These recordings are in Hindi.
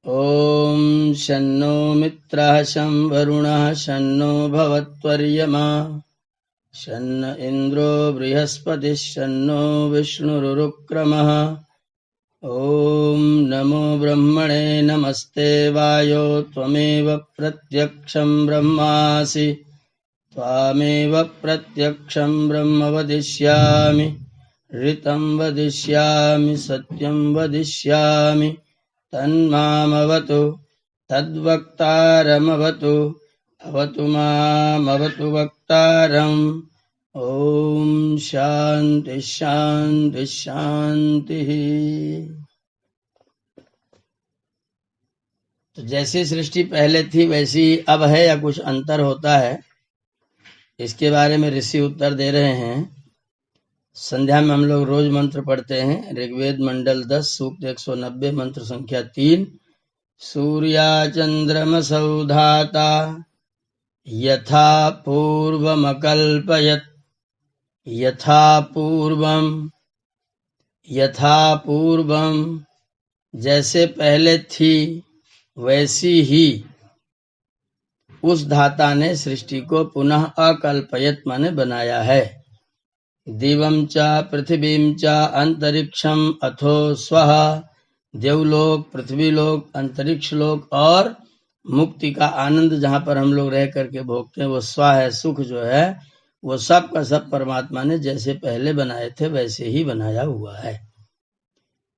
ॐ शन्नो मित्रः शं वरुणः शन्नो भवत्वर्यमा शन्न इन्द्रो बृहस्पतिः शन्नो विष्णुरुक्रमः। ॐ नमो ब्रह्मणे नमस्ते वायो त्वमेव प्रत्यक्षं ब्रह्मासि त्वामेव प्रत्यक्षं ब्रह्म वदिष्यामि ऋतं वदिष्यामि सत्यं वदिष्यामि तन्मामवतु तद्वक्तारमवतु अवतु मामवतु वक्तारम्। ओम शांति शांति शांति। तो जैसी सृष्टि पहले थी वैसी अब है या कुछ अंतर होता है, इसके बारे में ऋषि उत्तर दे रहे हैं। संध्या में हम लोग रोज मंत्र पढ़ते हैं। ऋग्वेद मंडल 10 सूक्त 190 मंत्र संख्या 3। सूर्या चंद्रमसौ धाता यथा पूर्वमकल्पयत् यथा पूर्वम जैसे पहले थी वैसी ही उस धाता ने सृष्टि को पुनः अकल्पयत माने बनाया है। दिवं च पृथ्वीं च अंतरिक्षम अथो स्वः, देवलोक, पृथ्वीलोक, अंतरिक्ष लोक और मुक्ति का आनंद जहाँ पर हम लोग रह करके भोगते हैं वो स्व है, सुख जो है वो सब का सब परमात्मा ने जैसे पहले बनाए थे वैसे ही बनाया हुआ है।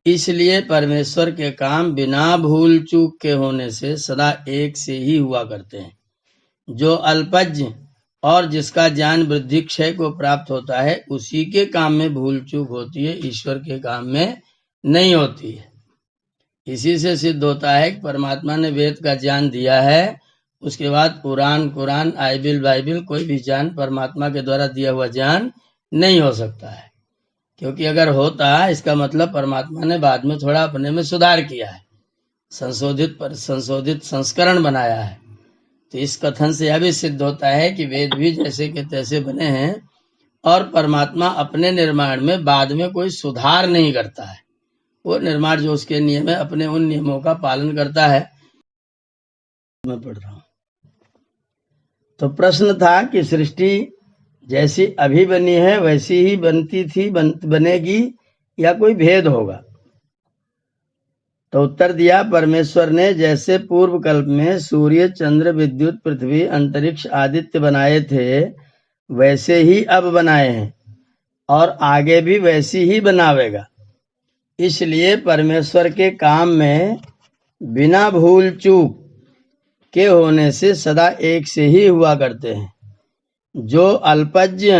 इसलिए परमेश्वर के काम बिना भूल चूक के होने से सदा एक से ही हुआ करते हैं। जो अल्पज्ञ और जिसका ज्ञान वृद्धि क्षय को प्राप्त होता है उसी के काम में भूल चूक होती है, ईश्वर के काम में नहीं होती है। इसी से सिद्ध होता है कि परमात्मा ने वेद का ज्ञान दिया है, उसके बाद पुराण, कुरान, बाइबिल कोई भी ज्ञान परमात्मा के द्वारा दिया हुआ ज्ञान नहीं हो सकता है। क्योंकि अगर होता इसका मतलब परमात्मा ने बाद में थोड़ा अपने में सुधार किया है, संशोधित संस्करण बनाया है। तो इस कथन से यह भी सिद्ध होता है कि वेद भी जैसे के तैसे बने हैं और परमात्मा अपने निर्माण में बाद में कोई सुधार नहीं करता है। वो निर्माण जो उसके नियम है अपने उन नियमों का पालन करता है। मैं पढ़ रहा हूं। तो प्रश्न था कि सृष्टि जैसी अभी बनी है वैसी ही बनती थी, बनेगी या कोई भेद होगा? तो उत्तर दिया परमेश्वर ने जैसे पूर्व कल्प में सूर्य, चंद्र, विद्युत, पृथ्वी, अंतरिक्ष, आदित्य बनाए थे वैसे ही अब बनाए हैं और आगे भी वैसी ही बनावेगा। इसलिए परमेश्वर के काम में बिना भूल चूक के होने से सदा एक से ही हुआ करते हैं। जो अल्पज्ञ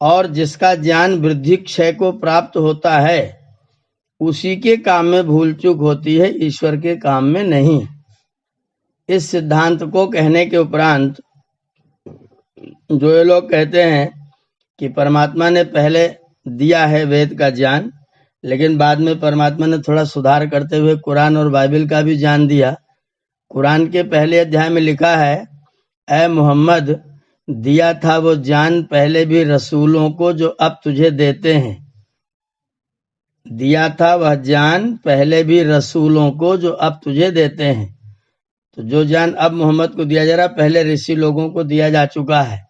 और जिसका ज्ञान वृद्धि क्षय को प्राप्त होता है उसी के काम में भूल चूक होती है, ईश्वर के काम में नहीं। इस सिद्धांत को कहने के उपरांत जो ये लोग कहते हैं कि परमात्मा ने पहले दिया है वेद का ज्ञान, लेकिन बाद में परमात्मा ने थोड़ा सुधार करते हुए कुरान और बाइबिल का भी ज्ञान दिया। कुरान के पहले अध्याय में लिखा है, ऐ मोहम्मद, दिया था वो ज्ञान पहले भी रसूलों को जो अब तुझे देते हैं। दिया था वह ज्ञान पहले भी रसूलों को जो अब तुझे देते हैं। तो जो ज्ञान अब मोहम्मद को दिया जा रहा पहले ऋषि लोगों को दिया जा चुका है।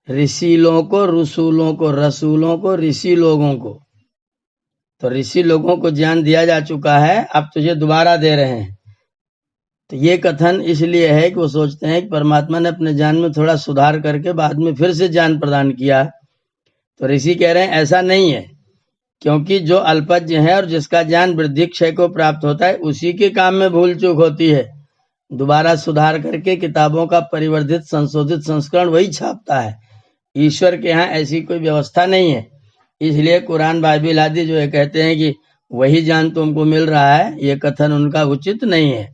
ऋषिलों को, रसूलों को, रसूलों को, ऋषि लोगों को। तो ऋषि लोगों को ज्ञान दिया जा चुका है, अब तुझे दोबारा दे रहे हैं। तो ये कथन इसलिए है कि वो सोचते हैं कि परमात्मा ने अपने ज्ञान में थोड़ा सुधार करके बाद में फिर से ज्ञान प्रदान किया। तो ऋषि कह रहे हैं ऐसा नहीं है, क्योंकि जो अल्पज्ञ है और जिसका ज्ञान वृद्धि क्षय को प्राप्त होता है उसी के काम में भूल चूक होती है। दोबारा सुधार करके किताबों का परिवर्धित संशोधित संस्करण वही छापता है। ईश्वर के यहाँ ऐसी कोई व्यवस्था नहीं है। इसलिए कुरान, बाइबिल आदि जो है कहते हैं कि वही ज्ञान तुमको मिल रहा है, ये कथन उनका उचित नहीं है।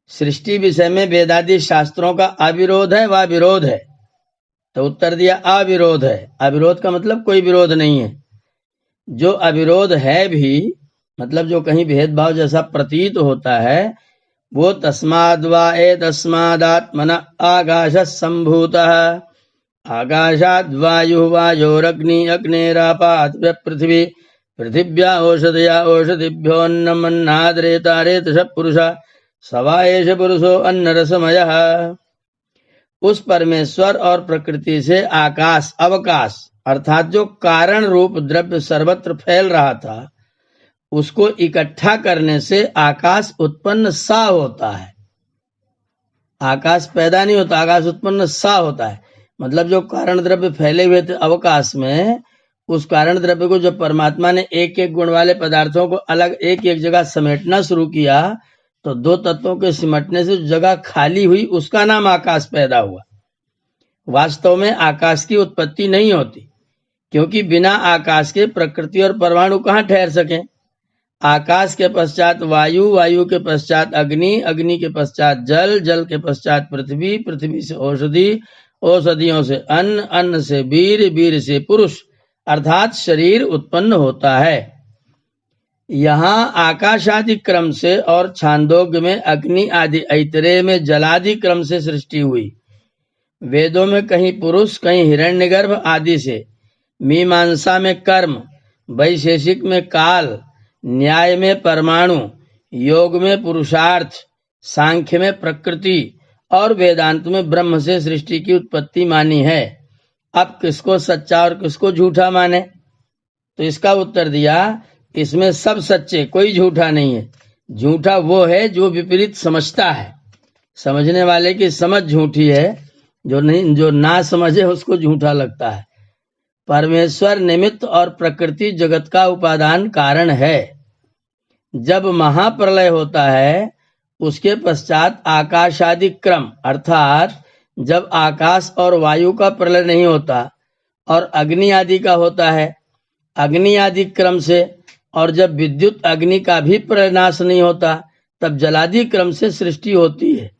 सृष्टि विषय में वेदादि शास्त्रों का अविरोध है व विरोध है। तो उत्तर दिया अविरोध है। अविरोध का मतलब कोई विरोध नहीं है। जो अविरोध है भी मतलब जो कहीं भेदभाव जैसा प्रतीत होता है वो तस्माद्वा एतस्मादात्मन आकाशः सम्भूतः आकाशाद् वायुः वायोरग्नि अग्नेरापात् पृथ्वी पृथिव्या ओषधया ओषधिभ्योऽन्नमन्नाद्रेतारेतश पुरुषा सवा एष पुरुषो अन्नरसमयः। उस परमेश्वर और प्रकृति से आकाश अवकाश अर्थात जो कारण रूप द्रव्य सर्वत्र फैल रहा था उसको इकट्ठा करने से आकाश उत्पन्न सा होता है। आकाश पैदा नहीं होता, आकाश उत्पन्न सा होता है। मतलब जो कारण द्रव्य फैले हुए थे अवकाश में, उस कारण द्रव्य को जब परमात्मा ने एक एक गुण वाले पदार्थों को अलग एक एक जगह समेटना शुरू किया तो दो तत्वों के सिमटने से जगह खाली हुई, उसका नाम आकाश पैदा हुआ। वास्तव में आकाश की उत्पत्ति नहीं होती, क्योंकि बिना आकाश के प्रकृति और परमाणु कहाँ ठहर सकें। आकाश के पश्चात वायु, वायु के पश्चात अग्नि, अग्नि के पश्चात जल, जल के पश्चात पृथ्वी, पृथ्वी से औषधि, औषधियों से अन्न, अन्न से वीर, वीर से पुरुष अर्थात शरीर उत्पन्न होता है। यहाँ आकाशादि क्रम से और छांदोग्य में अग्नि आदि, ऐतरेय में जलादि क्रम से सृष्टि हुई। वेदों में कहीं पुरुष, कहीं हिरण्यगर्भ आदि से, मीमांसा में कर्म, वैशेषिक में काल, न्याय में परमाणु, योग में पुरुषार्थ, सांख्य में प्रकृति और वेदांत में ब्रह्म से सृष्टि की उत्पत्ति मानी है। अब किसको सच्चा और किसको झूठा माने? तो इसका उत्तर दिया, इसमें सब सच्चे, कोई झूठा नहीं है। झूठा वो है जो विपरीत समझता है। समझने वाले की समझ झूठी है, जो ना समझे उसको झूठा लगता है। परमेश्वर निमित्त और प्रकृति जगत का उपादान कारण है। जब महाप्रलय होता है उसके पश्चात आकाशादि क्रम अर्थात जब आकाश और वायु का प्रलय नहीं होता और अग्नि आदि का होता है, अग्नि आदि क्रम से, और जब विद्युत अग्नि का भी प्रलयनाश नहीं होता तब जलादि क्रम से सृष्टि होती है।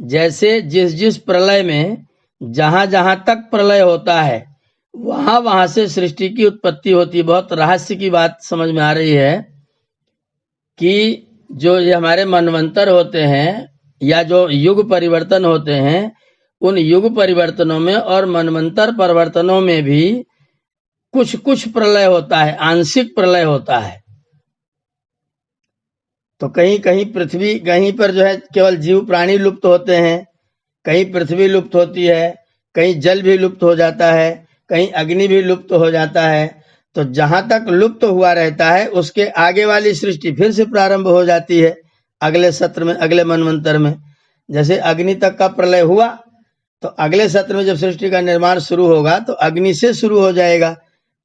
जैसे जिस जिस प्रलय में जहां जहां तक प्रलय होता है वहां वहां से सृष्टि की उत्पत्ति होती है। बहुत रहस्य की बात समझ में आ रही है कि जो ये हमारे मनवंतर होते हैं या जो युग परिवर्तन होते हैं, उन युग परिवर्तनों में और मनवंतर परिवर्तनों में भी कुछ कुछ प्रलय होता है, आंशिक प्रलय होता है। तो कहीं कहीं पृथ्वी, कहीं पर जो है केवल जीव प्राणी लुप्त होते हैं, कहीं पृथ्वी लुप्त होती है, कहीं जल भी लुप्त हो जाता है, कहीं अग्नि भी लुप्त हो जाता है। तो जहां तक लुप्त हुआ रहता है उसके आगे वाली सृष्टि फिर से प्रारंभ हो जाती है अगले सत्र में, अगले मनवंतर में। जैसे अग्नि तक का प्रलय हुआ तो अगले सत्र में जब सृष्टि का निर्माण शुरू होगा तो अग्नि से शुरू हो जाएगा,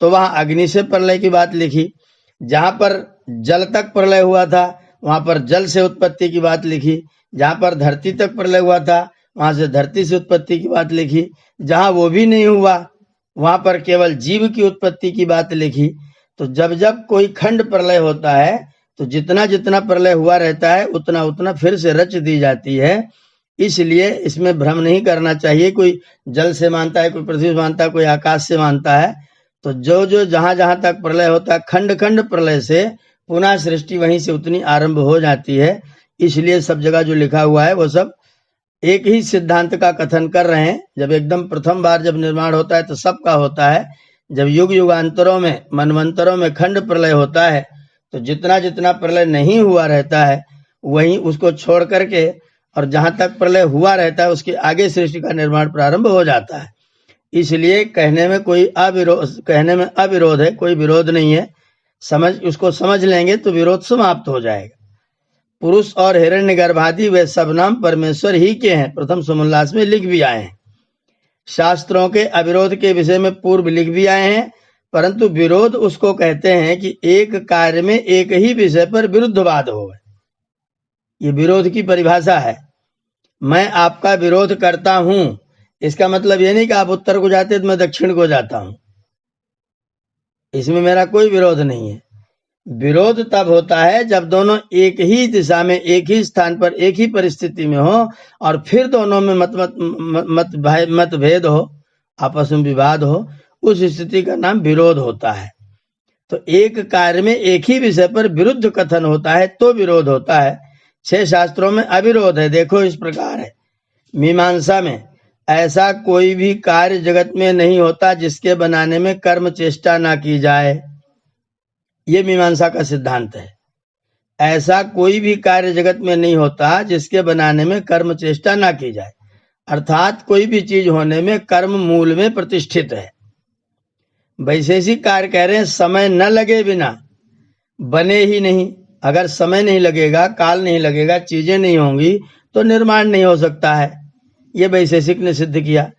तो वहां अग्नि से प्रलय की बात लिखी। जहां पर जल तक प्रलय हुआ था वहां पर जल से उत्पत्ति की बात लिखी। जहां पर धरती तक प्रलय हुआ था वहां से धरती से उत्पत्ति की बात लिखी। जहां वो भी नहीं हुआ वहां पर केवल जीव की उत्पत्ति की बात लिखी। तो जब जब कोई खंड प्रलय होता है तो जितना जितना प्रलय हुआ रहता है उतना उतना फिर से रच दी जाती है। इसलिए इसमें भ्रम नहीं करना चाहिए। कोई जल से मानता है, कोई पृथ्वी से मानता है, कोई आकाश से मानता है। तो जो जो जहां जहां तक प्रलय होता है खंड खंड प्रलय से पुनः सृष्टि वहीं से उतनी आरंभ हो जाती है। इसलिए सब जगह जो लिखा हुआ है वो सब एक ही सिद्धांत का कथन कर रहे हैं। जब एकदम प्रथम बार जब निर्माण होता है तो सबका होता है। जब युग युगांतरों में, मनवंतरों में खंड प्रलय होता है तो जितना जितना प्रलय नहीं हुआ रहता है वहीं उसको छोड़ करके और जहां तक प्रलय हुआ रहता है उसके आगे सृष्टि का निर्माण प्रारंभ हो जाता है। इसलिए कहने में अविरोध है, कोई विरोध नहीं है। उसको समझ लेंगे तो विरोध समाप्त हो जाएगा। पुरुष और हिरण्यगर्भादि वे सब नाम परमेश्वर ही के हैं, प्रथम समोल्लास में लिख भी आए हैं। शास्त्रों के अविरोध के विषय में पूर्व लिख भी आए हैं, परंतु विरोध उसको कहते हैं कि एक कार्य में एक ही विषय पर विरुद्धवाद हो। ये विरोध की परिभाषा है। मैं आपका विरोध करता हूं, इसका मतलब ये नहीं कि आप उत्तर को जाते तो मैं दक्षिण को जाता हूं। इसमें मेरा कोई विरोध नहीं है। विरोध तब होता है जब दोनों एक ही दिशा में, एक ही स्थान पर, एक ही परिस्थिति में हो और फिर दोनों में मतभेद हो, आपस में विवाद हो। उस स्थिति का नाम विरोध होता है। तो एक कार्य में एक ही विषय पर विरुद्ध कथन होता है तो विरोध होता है। 6 शास्त्रों में अविरोध है। देखो इस प्रकार है। मीमांसा में ऐसा कोई भी कार्य जगत में नहीं होता जिसके बनाने में कर्म चेष्टा ना की जाए। ये मीमांसा का सिद्धांत है। ऐसा कोई भी कार्य जगत में नहीं होता जिसके बनाने में कर्म चेष्टा ना की जाए, अर्थात कोई भी चीज होने में कर्म मूल में प्रतिष्ठित है। वैशेषिक कार्य कह रहे हैं समय न लगे बिना बने ही नहीं। अगर समय नहीं लगेगा, काल नहीं लगेगा, चीजें नहीं होंगी तो निर्माण नहीं हो सकता है। ये वैशेषिक ने सिद्ध किया।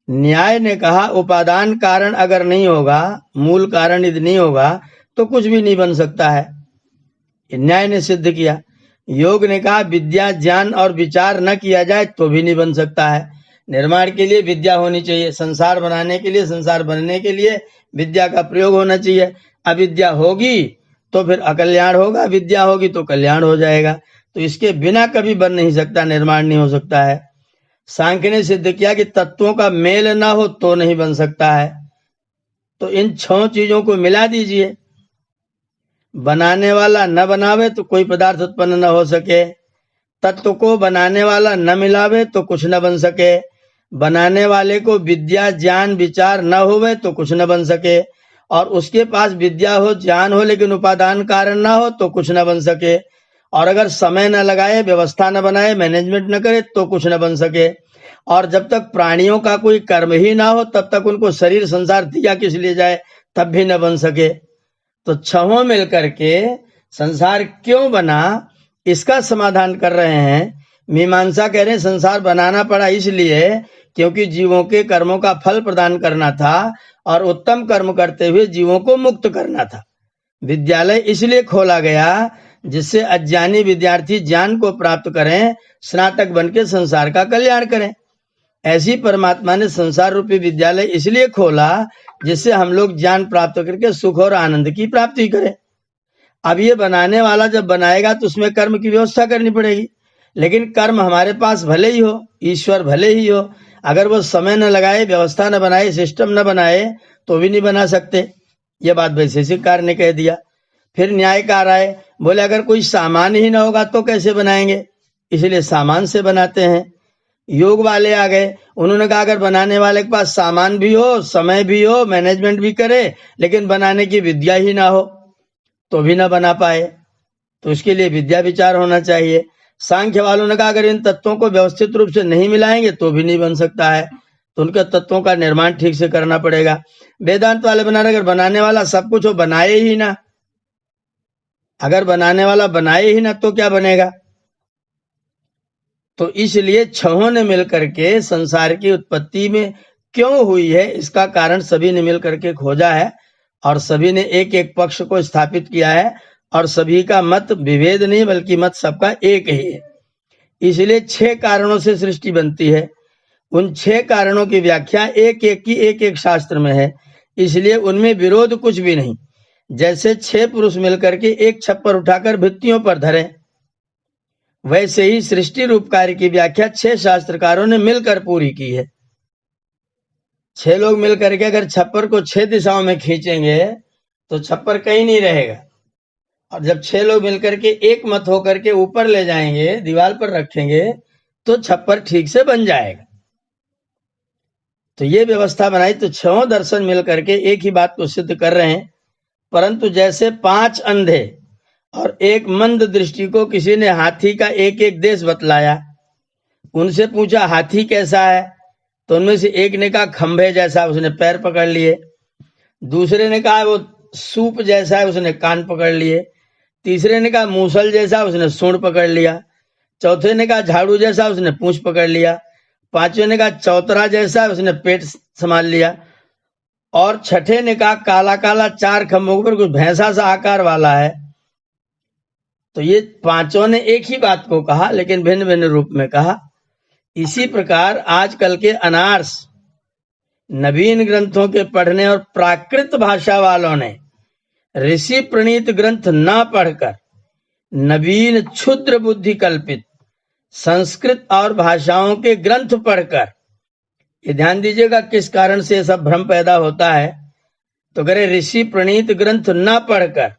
न्याय ने कहा उपादान कारण अगर नहीं होगा, मूल कारण यदि नहीं होगा तो कुछ भी नहीं बन सकता है। न्याय ने सिद्ध किया। योग ने कहा विद्या ज्ञान और विचार न किया जाए तो भी नहीं बन सकता है। निर्माण के लिए विद्या होनी चाहिए, संसार बनाने के लिए, संसार बनने के लिए विद्या का प्रयोग होना चाहिए। अविद्या होगी तो फिर अकल्याण होगा, विद्या होगी तो कल्याण हो जाएगा। तो इसके बिना कभी बन नहीं सकता, निर्माण नहीं हो सकता है। सांख्य ने सिद्ध किया कि तत्वों का मेल ना हो तो नहीं बन सकता है। तो इन 6 चीजों को मिला दीजिए। बनाने वाला न बनावे तो कोई पदार्थ उत्पन्न न हो सके, तत्व को बनाने वाला न मिलावे तो कुछ न बन सके, बनाने वाले को विद्या ज्ञान विचार न होवे तो कुछ न बन सके, और उसके पास विद्या हो ज्ञान हो लेकिन उपादान कारण ना हो तो कुछ न बन सके, और अगर समय न लगाए, व्यवस्था न बनाए, मैनेजमेंट न करे तो कुछ न बन सके। और जब तक प्राणियों का कोई कर्म ही ना हो तब तक उनको शरीर संसार दिया किस लिए जाए, तब भी न बन सके। तो 6 मिलकर के संसार क्यों बना, इसका समाधान कर रहे हैं। मीमांसा कह रहे हैं संसार बनाना पड़ा इसलिए क्योंकि जीवों के कर्मों का फल प्रदान करना था और उत्तम कर्म करते हुए जीवों को मुक्त करना था। विद्यालय इसलिए खोला गया जिससे अज्ञानी विद्यार्थी ज्ञान को प्राप्त करें, स्नातक बन के संसार का कल्याण करें। ऐसी परमात्मा ने संसार रूपी विद्यालय इसलिए खोला जिससे हम लोग ज्ञान प्राप्त करके सुख और आनंद की प्राप्ति करें। अब ये बनाने वाला जब बनाएगा तो उसमें कर्म की व्यवस्था करनी पड़ेगी, लेकिन कर्म हमारे पास भले ही हो, ईश्वर भले ही हो, अगर वो समय न लगाए, व्यवस्था न बनाए, सिस्टम न बनाए तो भी नहीं बना सकते। ये बात वैशेषिक कार्य ने कह दिया। फिर न्यायकार आए, बोले अगर कोई सामान ही ना होगा तो कैसे बनाएंगे, इसलिए सामान से बनाते हैं। योग वाले आ गए, उन्होंने कहा अगर बनाने वाले के पास सामान भी हो, समय भी हो, मैनेजमेंट भी करे, लेकिन बनाने की विद्या ही ना हो तो भी ना बना पाए, तो इसके लिए विद्या विचार होना चाहिए। सांख्य वालों ने कहा अगर इन तत्वों को व्यवस्थित रूप से नहीं मिलाएंगे तो भी नहीं बन सकता है, तो उनके तत्वों का निर्माण ठीक से करना पड़ेगा। वेदांत वाले बना रहे अगर बनाने वाला सब कुछ हो, बनाए ही ना, अगर बनाने वाला बनाए ही ना तो क्या बनेगा। तो इसलिए 6 ने मिलकर के संसार की उत्पत्ति में क्यों हुई है इसका कारण सभी ने मिलकर के खोजा है, और सभी ने एक एक पक्ष को स्थापित किया है, और सभी का मत विभेद नहीं बल्कि मत सबका एक ही है। इसलिए 6 कारणों से सृष्टि बनती है। उन 6 कारणों की व्याख्या एक एक की एक एक शास्त्र में है, इसलिए उनमें विरोध कुछ भी नहीं। जैसे 6 पुरुष मिलकर के एक छप्पर उठाकर भित्तियों पर धरे, वैसे ही सृष्टि रूप कार्य की व्याख्या 6 शास्त्रकारों ने मिलकर पूरी की है। 6 लोग मिलकर के अगर छप्पर को 6 दिशाओं में खींचेंगे तो छप्पर कहीं नहीं रहेगा, और जब 6 लोग मिलकर के एक मत होकर के ऊपर ले जाएंगे, दीवार पर रखेंगे तो छप्पर ठीक से बन जाएगा। तो ये व्यवस्था बनाई, तो 6 दर्शन मिलकर के एक ही बात को सिद्ध कर रहे हैं। परंतु जैसे 5 अंधे और एक मंद दृष्टि को किसी ने हाथी का एक एक देश बतलाया, उनसे पूछा हाथी कैसा है, तो उनमें से एक ने कहा खंभे जैसा, उसने पैर पकड़ लिए। दूसरे ने कहा वो सूप जैसा है, उसने कान पकड़ लिए। तीसरे ने कहा मूसल जैसा, उसने सूंड पकड़ लिया। चौथे ने कहा झाड़ू जैसा, उसने पूंछ पकड़ लिया। 5वें ने कहा चौतरा जैसा, उसने पेट संभाल लिया। और छठे ने कहा काला काला 4 खंभों पर कुछ भैंसा सा आकार वाला है। तो ये 5 ने एक ही बात को कहा लेकिन भिन्न भिन्न रूप में कहा। इसी प्रकार आजकल के अनार्स नवीन ग्रंथों के पढ़ने और प्राकृत भाषा वालों ने ऋषि प्रणीत ग्रंथ न पढ़कर नवीन क्षुद्र बुद्धि कल्पित संस्कृत और भाषाओं के ग्रंथ पढ़कर, ये ध्यान दीजिएगा किस कारण से सब भ्रम पैदा होता है। तो करे ऋषि प्रणीत ग्रंथ न पढ़कर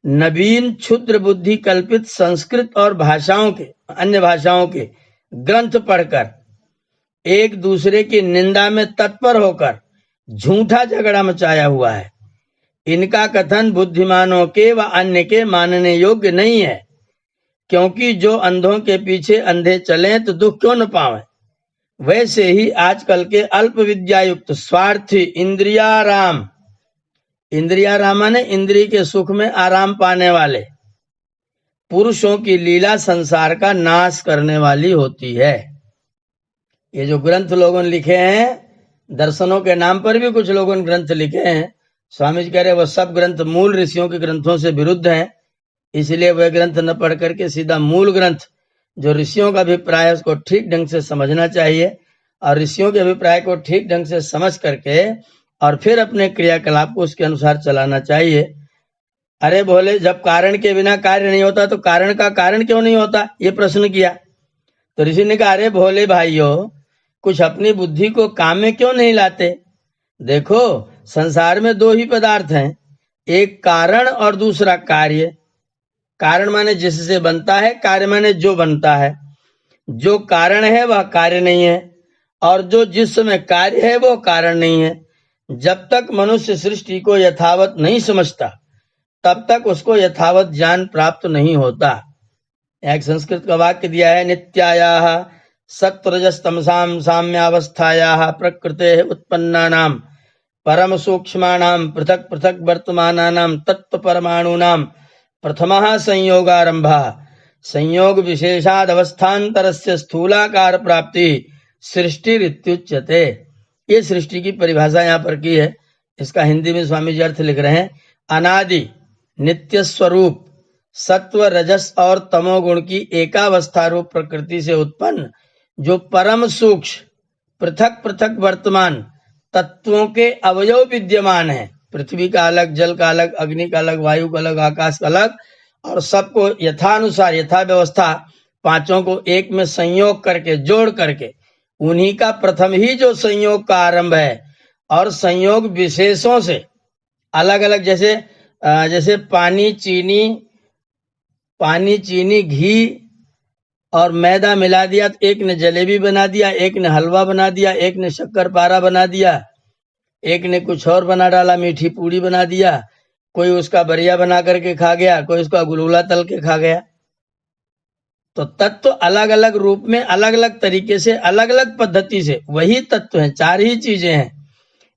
नवीन क्षुद्र बुद्धि कल्पित संस्कृत और भाषाओं के, अन्य भाषाओं के ग्रंथ पढ़कर एक दूसरे की निंदा में तत्पर होकर झूठा झगड़ा मचाया हुआ है। इनका कथन बुद्धिमानों के व अन्य के मानने योग्य नहीं है, क्योंकि जो अंधों के पीछे अंधे चलें तो दुख क्यों न पावें, वैसे ही आजकल के अल्प विद्यायुक्त स्वार्थी इंद्रियाराम, इंद्रियाराम ने इंद्रिय के सुख में आराम पाने वाले पुरुषों की लीला संसार का नाश करने वाली होती है। ये जो ग्रंथ लोगों ने लिखे हैं, दर्शनों के नाम पर भी कुछ लोगों ने ग्रंथ लिखे हैं, स्वामी जी कह रहे वो सब ग्रंथ मूल ऋषियों के ग्रंथों से विरुद्ध हैं, इसलिए वह ग्रंथ न पढ़ करके सीधा मूल ग्रंथ जो ऋषियों का अभिप्राय है उसको ठीक ढंग से समझना चाहिए, और ऋषियों के अभिप्राय को ठीक ढंग से समझ करके और फिर अपने क्रियाकलाप को उसके अनुसार चलाना चाहिए। अरे बोले, जब कारण के बिना कार्य नहीं होता तो कारण का कारण क्यों नहीं होता, ये प्रश्न किया। तो ऋषि ने कहा, अरे भोले भाइयों, कुछ अपनी बुद्धि को काम में क्यों नहीं लाते। देखो, संसार में दो ही पदार्थ हैं, एक कारण और दूसरा कार्य। कारण माने जिससे बनता है, कार्य माने जो बनता है। जो कारण है वह कार्य नहीं है, और जो जिस समय कार्य है वो कारण नहीं है। जब तक मनुष्य सृष्टि को यथावत नहीं समझता तब तक उसको यथावत ज्ञान प्राप्त नहीं होता। एक संस्कृत का वाक्य दिया है, नित्यायाः सत्वरजस्तमसां साम्यावस्थायाः प्रकृतेः उत्पन्नानां परम सूक्ष्माणां पृथक पृथक वर्तमानानां तत्व परमाणूनां प्रथमः संयोगारंभः संयोग विशेषाद अवस्थान्तरस्य स्थूलाकार प्राप्ति सृष्टिरित्युच्यते। ये सृष्टि की परिभाषा यहाँ पर की है। इसका हिंदी में स्वामी जी अर्थ लिख रहे हैं, अनादि नित्य स्वरूप सत्व रजस और तमोगुण की एकावस्था रूप प्रकृति से उत्पन्न जो परम सूक्ष्म पृथक पृथक वर्तमान तत्वों के अवयव विद्यमान है, पृथ्वी का अलग, जल का अलग, अग्नि का अलग, वायु का अलग, आकाश का अलग, और सबको यथानुसार यथा व्यवस्था पांचों को एक में संयोग करके जोड़ करके उन्हीं का प्रथम ही जो संयोग का आरंभ है, और संयोग विशेषों से अलग अलग, जैसे पानी चीनी घी और मैदा मिला दिया तो एक ने जलेबी बना दिया, एक ने हलवा बना दिया, एक ने शक्कर पारा बना दिया, एक ने कुछ और बना डाला, मीठी पूड़ी बना दिया, कोई उसका बरिया बना करके खा गया, कोई उसका गुलगुला तल के खा गया। तो तत्व अलग अलग रूप में, अलग अलग तरीके से, अलग अलग पद्धति से वही तत्व हैं, चार ही चीजें हैं।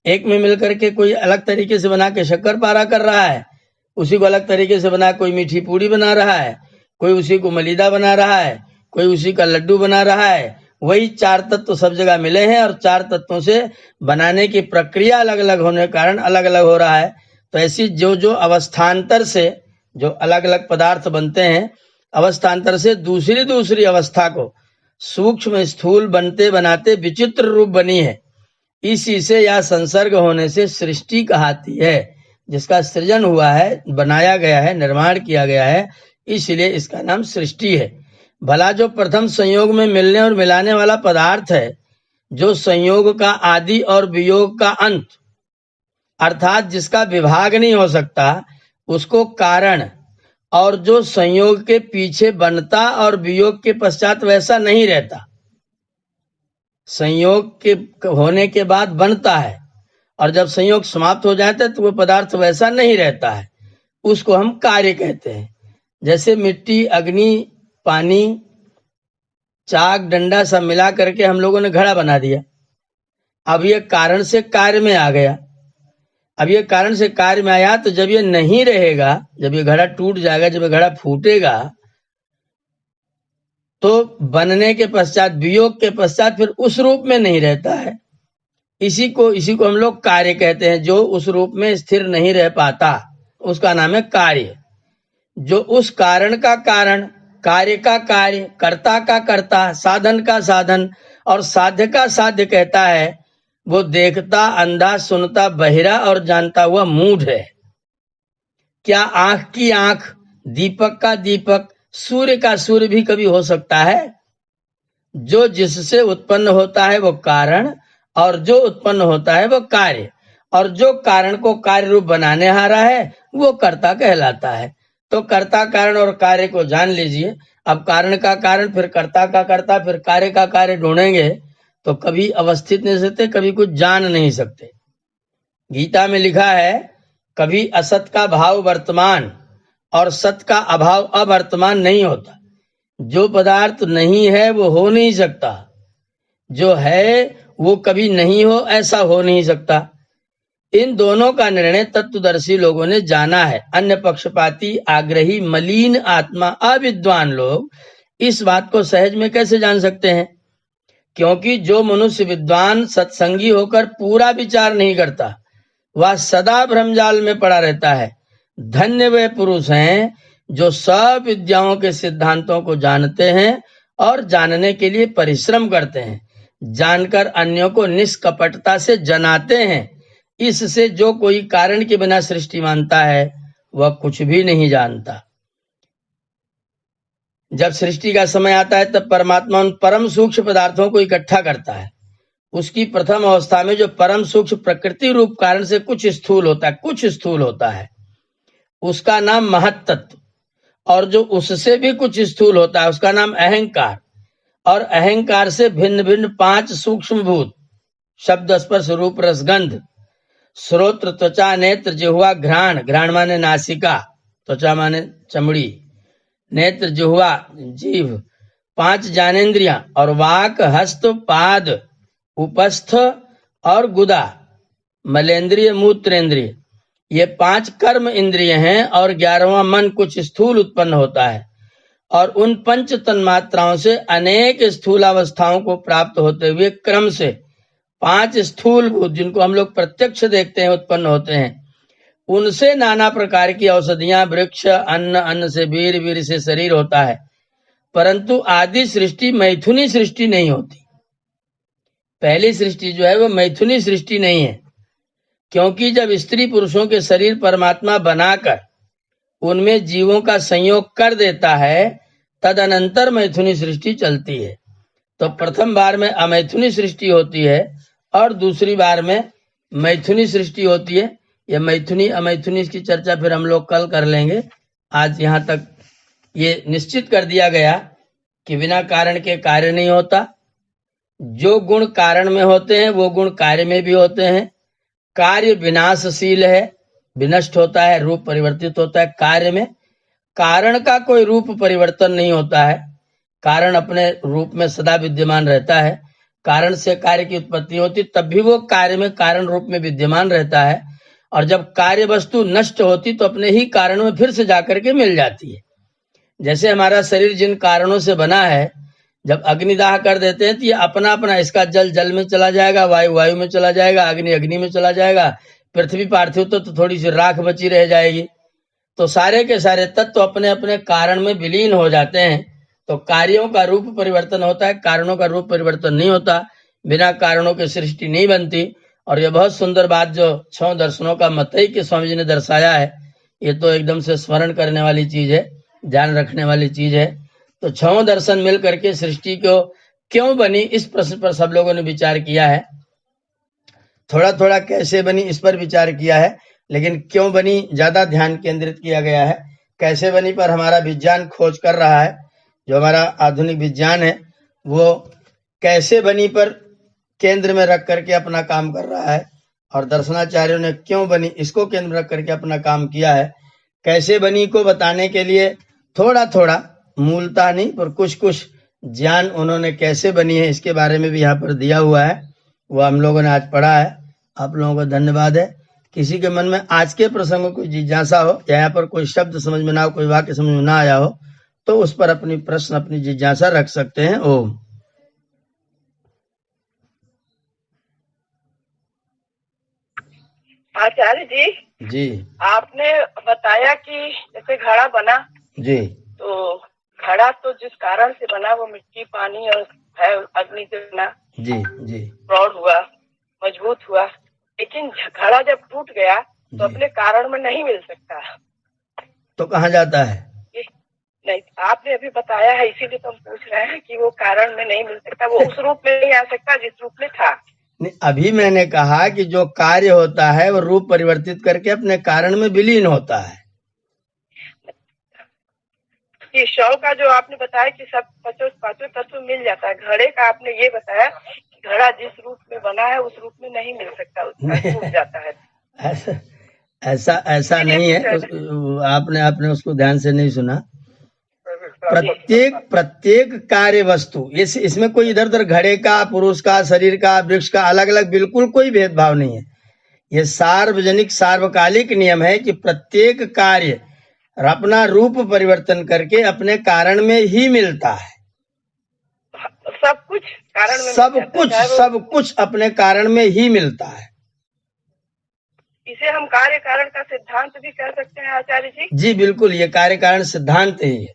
एक में मिलकर के कोई अलग तरीके से बना के शक्कर पारा कर रहा है, उसी को अलग तरीके से बना कोई मीठी पूड़ी बना रहा है, कोई उसी को मलीदा बना रहा है, कोई उसी का लड्डू बना रहा है। वही चार तत्व सब जगह मिले हैं, और चार तत्वों से बनाने की प्रक्रिया अलग अलग होने के कारण अलग अलग हो रहा है। तो ऐसी जो जो अवस्थान्तर से जो अलग अलग पदार्थ बनते हैं, अवस्थान्तर से दूसरी दूसरी अवस्था को सूक्ष्म स्थूल बनते बनाते विचित्र रूप बनी है। इसी से या संसर्ग होने से सृष्टि कहलाती है, जिसका सृजन हुआ है, बनाया गया है, निर्माण किया गया है, इसलिए इसका नाम सृष्टि है। भला जो प्रथम संयोग में मिलने और मिलाने वाला पदार्थ है, जो संयोग का आदि और वियोग का अंत, अर्थात जिसका विभाग नहीं हो सकता, उसको कारण, और जो संयोग के पीछे बनता और वियोग के पश्चात वैसा नहीं रहता, संयोग के होने के बाद बनता है और जब संयोग समाप्त हो जाता है तो वो पदार्थ वैसा नहीं रहता है, उसको हम कार्य कहते हैं। जैसे मिट्टी, अग्नि, पानी, चाक, डंडा सब मिला करके हम लोगों ने घड़ा बना दिया। अब ये कारण से कार्य में आ गया। अब ये कारण से कार्य में आया तो जब ये नहीं रहेगा, जब ये घड़ा टूट जाएगा, जब ये घड़ा फूटेगा, तो बनने के पश्चात, वियोग के पश्चात फिर उस रूप में नहीं रहता है। इसी को हम लोग कार्य कहते हैं। जो उस रूप में स्थिर नहीं रह पाता उसका नाम है कार्य। जो उस कारण का कारण, कार्य का कार्य, कर्ता का कर्ता, साधन का साधन और साध्य का साध्य कहता है, वो देखता, अंधा, सुनता, बहिरा और जानता हुआ मूढ़ है। क्या आंख की आंख, दीपक का दीपक, सूर्य का सूर्य भी कभी हो सकता है? जो जिससे उत्पन्न होता है वो कारण, और जो उत्पन्न होता है वो कार्य, और जो कारण को कार्य रूप बनाने हारा है वो कर्ता कहलाता है। तो कर्ता, कारण और कार्य को जान लीजिए। अब कारण का कारण, फिर कर्ता का कर्ता, फिर कार्य का कार्य ढूंढेंगे तो कभी अवस्थित नहीं सकते, कभी कुछ जान नहीं सकते। गीता में लिखा है कभी असत का भाव वर्तमान और सत का अभाव अवर्तमान नहीं होता। जो पदार्थ नहीं है वो हो नहीं सकता, जो है वो कभी नहीं हो ऐसा हो नहीं सकता। इन दोनों का निर्णय तत्वदर्शी लोगों ने जाना है। अन्य पक्षपाती, आग्रही, मलिन आत्मा, अविद्वान लोग इस बात को सहज में कैसे जान सकते हैं? क्योंकि जो मनुष्य विद्वान सत्संगी होकर पूरा विचार नहीं करता, वह सदा भ्रमजाल में पड़ा रहता है। धन्य वे पुरुष हैं जो सब विद्याओं के सिद्धांतों को जानते हैं और जानने के लिए परिश्रम करते हैं, जानकर अन्यों को निष्कपटता से जनाते हैं। इससे जो कोई कारण के बिना सृष्टि मानता है वह कुछ भी नहीं जानता। जब सृष्टि का समय आता है तब परमात्मा उन परम सूक्ष्म पदार्थों को इकट्ठा करता है। उसकी प्रथम अवस्था में जो परम सूक्ष्म प्रकृति रूप कारण से कुछ स्थूल होता है उसका नाम महत्तत्व, और जो उससे भी कुछ स्थूल होता है उसका नाम अहंकार, और अहंकार से भिन्न भिन्न 5 सूक्ष्म भूत शब्द, स्पर्श, रूप, रस, गंध, श्रोत्र, त्वचा, नेत्र, जिह्वा, घ्राण, घ्राण माने नासिका, त्वचा माने चमड़ी, नेत्र, जिह्वा, जीभ, 5 ज्ञानेन्द्रियां, और वाक, हस्त, पाद, उपस्थ और गुदा, मलेंद्रिय, मूत्रेंद्रिय, ये 5 कर्म इंद्रिय हैं। और 11वां मन कुछ स्थूल उत्पन्न होता है, और उन 5 तन्मात्राओं से अनेक स्थूल अवस्थाओं को प्राप्त होते हुए क्रम से 5 स्थूल भूत, जिनको हम लोग प्रत्यक्ष देखते हैं, उत्पन्न होते हैं। उनसे नाना प्रकार की औषधियां, वृक्ष, अन्न, अन्न से वीर, वीर से शरीर होता है। परंतु आदि सृष्टि मैथुनी सृष्टि नहीं होती। पहली सृष्टि जो है वो मैथुनी सृष्टि नहीं है, क्योंकि जब स्त्री पुरुषों के शरीर परमात्मा बनाकर उनमें जीवों का संयोग कर देता है तदनंतर मैथुनी सृष्टि चलती है। तो प्रथम बार में अमैथुनी सृष्टि होती है और दूसरी बार में मैथुनी सृष्टि होती है। यह मैथुनी अमैथुनी की चर्चा फिर हम लोग कल कर लेंगे। आज यहाँ तक ये निश्चित कर दिया गया कि बिना कारण के कार्य नहीं होता। जो गुण कारण में होते हैं वो गुण कार्य में भी होते हैं। कार्य विनाशशील है, विनष्ट होता है, रूप परिवर्तित होता है। कार्य में कारण का कोई रूप परिवर्तन नहीं होता है, कारण अपने रूप में सदा विद्यमान रहता है। कारण से कार्य की उत्पत्ति होती तब भी वो कार्य में कारण रूप में विद्यमान रहता है, और जब कार्य वस्तु नष्ट होती तो अपने ही कारण में फिर से जाकर के मिल जाती है। जैसे हमारा शरीर जिन कारणों से बना है, जब अग्निदाह कर देते हैं तो ये अपना अपना, इसका जल जल में चला जाएगा, वायु वायु में चला जाएगा, अग्नि अग्नि में चला जाएगा, पृथ्वी पार्थिव तो थोड़ी सी राख बची रह जाएगी। तो सारे के सारे तत्व अपने अपने कारण में विलीन हो जाते हैं। तो कार्यों का रूप परिवर्तन होता है, कारणों का रूप परिवर्तन नहीं होता। बिना कारणों की सृष्टि नहीं बनती। और यह बहुत सुंदर बात जो 6 दर्शनों का मतई के स्वामी जी ने दर्शाया है, ये तो एकदम से स्मरण करने वाली चीज है, ध्यान रखने वाली चीज है। तो 6 दर्शन मिल करके सृष्टि को क्यों बनी, इस प्रश्न पर सब लोगों ने विचार किया है। थोड़ा थोड़ा कैसे बनी इस पर विचार किया है, लेकिन क्यों बनी ज्यादा ध्यान केंद्रित किया गया है। कैसे बनी पर हमारा विज्ञान खोज कर रहा है, जो हमारा आधुनिक विज्ञान है वो कैसे बनी पर केंद्र में रख करके अपना काम कर रहा है। और दर्शनाचार्यों ने क्यों बनी इसको केंद्र में रख करके अपना काम किया है। कैसे बनी को बताने के लिए थोड़ा थोड़ा, मूलता नहीं पर कुछ कुछ ज्ञान उन्होंने कैसे बनी है इसके बारे में भी यहाँ पर दिया हुआ है, वो हम लोगों ने आज पढ़ा है। आप लोगों को धन्यवाद है। किसी के मन में आज के प्रसंग में कोई जिज्ञासा हो, या यहाँ पर कोई शब्द समझ में ना हो, कोई वाक्य समझ में ना आया हो, तो उस पर अपनी प्रश्न, अपनी जिज्ञासा रख सकते हैं। ओम। आचार्य जी, जी आपने बताया कि जैसे घड़ा बना जी, तो घड़ा तो जिस कारण से बना वो मिट्टी, पानी और है, अग्नि से बना, जी जी, प्रौढ़ हुआ, मजबूत हुआ। लेकिन घड़ा जब टूट गया तो अपने कारण में नहीं मिल सकता, तो कहाँ जाता है? नहीं, आपने अभी बताया है, इसीलिए तो हम पूछ रहे हैं कि वो कारण में नहीं मिल सकता, वो उस रूप में नहीं आ सकता जिस रूप में था। नहीं, अभी मैंने कहा कि जो कार्य होता है वो रूप परिवर्तित करके अपने कारण में विलीन होता है। ये शव का जो आपने बताया कि सब पांचों तत्व मिल जाता है, घड़े का आपने ये बताया कि घड़ा जिस रूप में बना है उस रूप में नहीं मिल सकता, टूट जाता है। ऐसा ऐसा नहीं है। आपने उसको ध्यान से नहीं सुना। प्रत्येक कार्य वस्तु, इसमें कोई इधर उधर घड़े का, पुरुष का, शरीर का, वृक्ष का अलग अलग बिल्कुल कोई भेदभाव नहीं है। ये सार्वजनिक सार्वकालिक नियम है कि प्रत्येक कार्य अपना रूप परिवर्तन करके अपने कारण में ही मिलता है। सब कुछ कारण में, सब कुछ अपने कारण में ही मिलता है। इसे हम कार्य कारण का सिद्धांत भी कह सकते हैं आचार्य जी। जी बिल्कुल, ये कार्य कारण सिद्धांत ही है।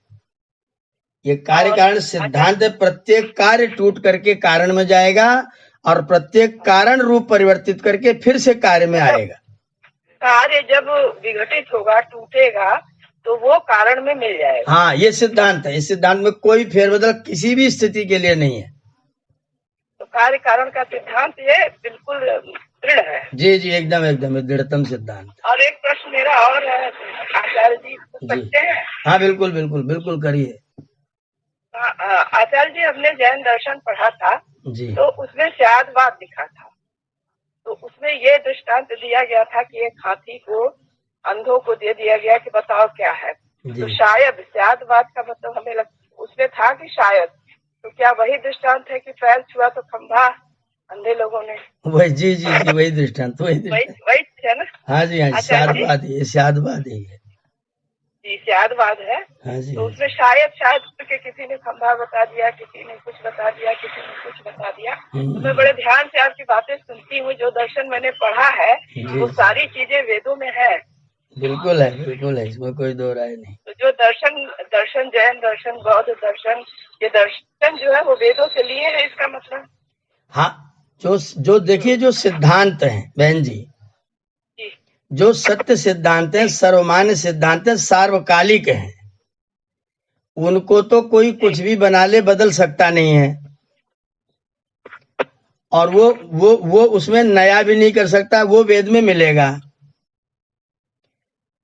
ये कार्य कारण सिद्धांत है। प्रत्येक कार्य टूट करके कारण में जाएगा और प्रत्येक कारण रूप परिवर्तित करके फिर से कार्य में आएगा। कार्य जब विघटित होगा, टूटेगा, तो वो कारण में मिल जाएगा। हाँ, ये सिद्धांत है। इस सिद्धांत में कोई फेरबदल किसी भी स्थिति के लिए नहीं है। तो कार्य कारण का सिद्धांत ये बिल्कुल दृढ़ है। जी जी, एकदम एकदम दृढ़तम सिद्धांत। और एक प्रश्न मेरा और है आचार्य जी, पूछ सकते हैं? हाँ बिल्कुल बिल्कुल बिल्कुल, करिए। आचार्य जी, हमने जैन दर्शन पढ़ा था जी, तो उसमें स्यादवाद लिखा था। तो उसमें ये दृष्टांत दिया गया था कि एक हाथी को अंधों को दे दिया गया कि बताओ क्या है। तो शायद स्यादवाद का मतलब हमें उसमें था कि शायद, तो क्या वही दृष्टांत है कि पैर छुआ तो खंभा अंधे लोगों ने? वही जी जी जी, वही दृष्टांत, वही है ना? हाँ जी हाँ, स्यादवाद ही है, स्यादवाद ही है जी, स्यादवाद है। हाँ जी। तो उसमें शायद के किसी ने खंभा बता दिया, किसी ने कुछ बता दिया, किसी ने कुछ बता दिया। तो मैं बड़े ध्यान से आपकी बातें सुनती हूँ। जो दर्शन मैंने पढ़ा है वो सारी चीजें वेदों में है। बिल्कुल है, बिल्कुल है, इसमें कोई दो राय नहीं। तो जो दर्शन जैन दर्शन, बौद्ध दर्शन, ये दर्शन जो है वो वेदों से लिए है, इसका मतलब? हाँ, जो देखिए, जो सिद्धांत है बहन जी, जो सत्य सिद्धांत है, सर्वमान्य सिद्धांत है, सार्वकालिक है, उनको तो कोई कुछ भी बना ले, बदल सकता नहीं है। और वो उसमें नया भी नहीं कर सकता, वो वेद में मिलेगा।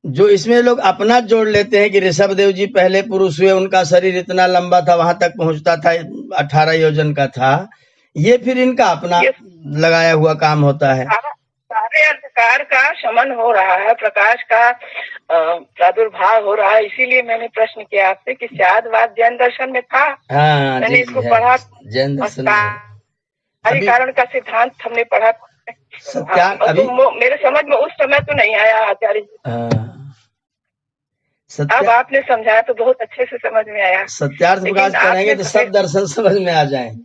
जो इसमें लोग अपना जोड़ लेते हैं कि ऋषभ देव जी पहले पुरुष हुए, उनका शरीर इतना लंबा था, वहां तक पहुंचता था, 18 योजन का था, ये फिर इनका अपना लगाया हुआ काम होता है। सारे अंधकार का शमन हो रहा है, प्रकाश का प्रादुर्भाव हो रहा है। इसीलिए मैंने प्रश्न किया आपसे कि स्यादवाद जैन दर्शन में था। हाँ, मैंने इसको पढ़ा, जैन दर्शन कार्य कारण का सिद्धांत हमने पढ़ा। अभी मेरे समझ में उस समय तो नहीं आया आचार्य जी। अब आपने समझाया तो बहुत अच्छे से समझ में आया। सत्यार्थ प्रकाश पढ़ेंगे तो सब दर्शन समझ में आ जाएंगे।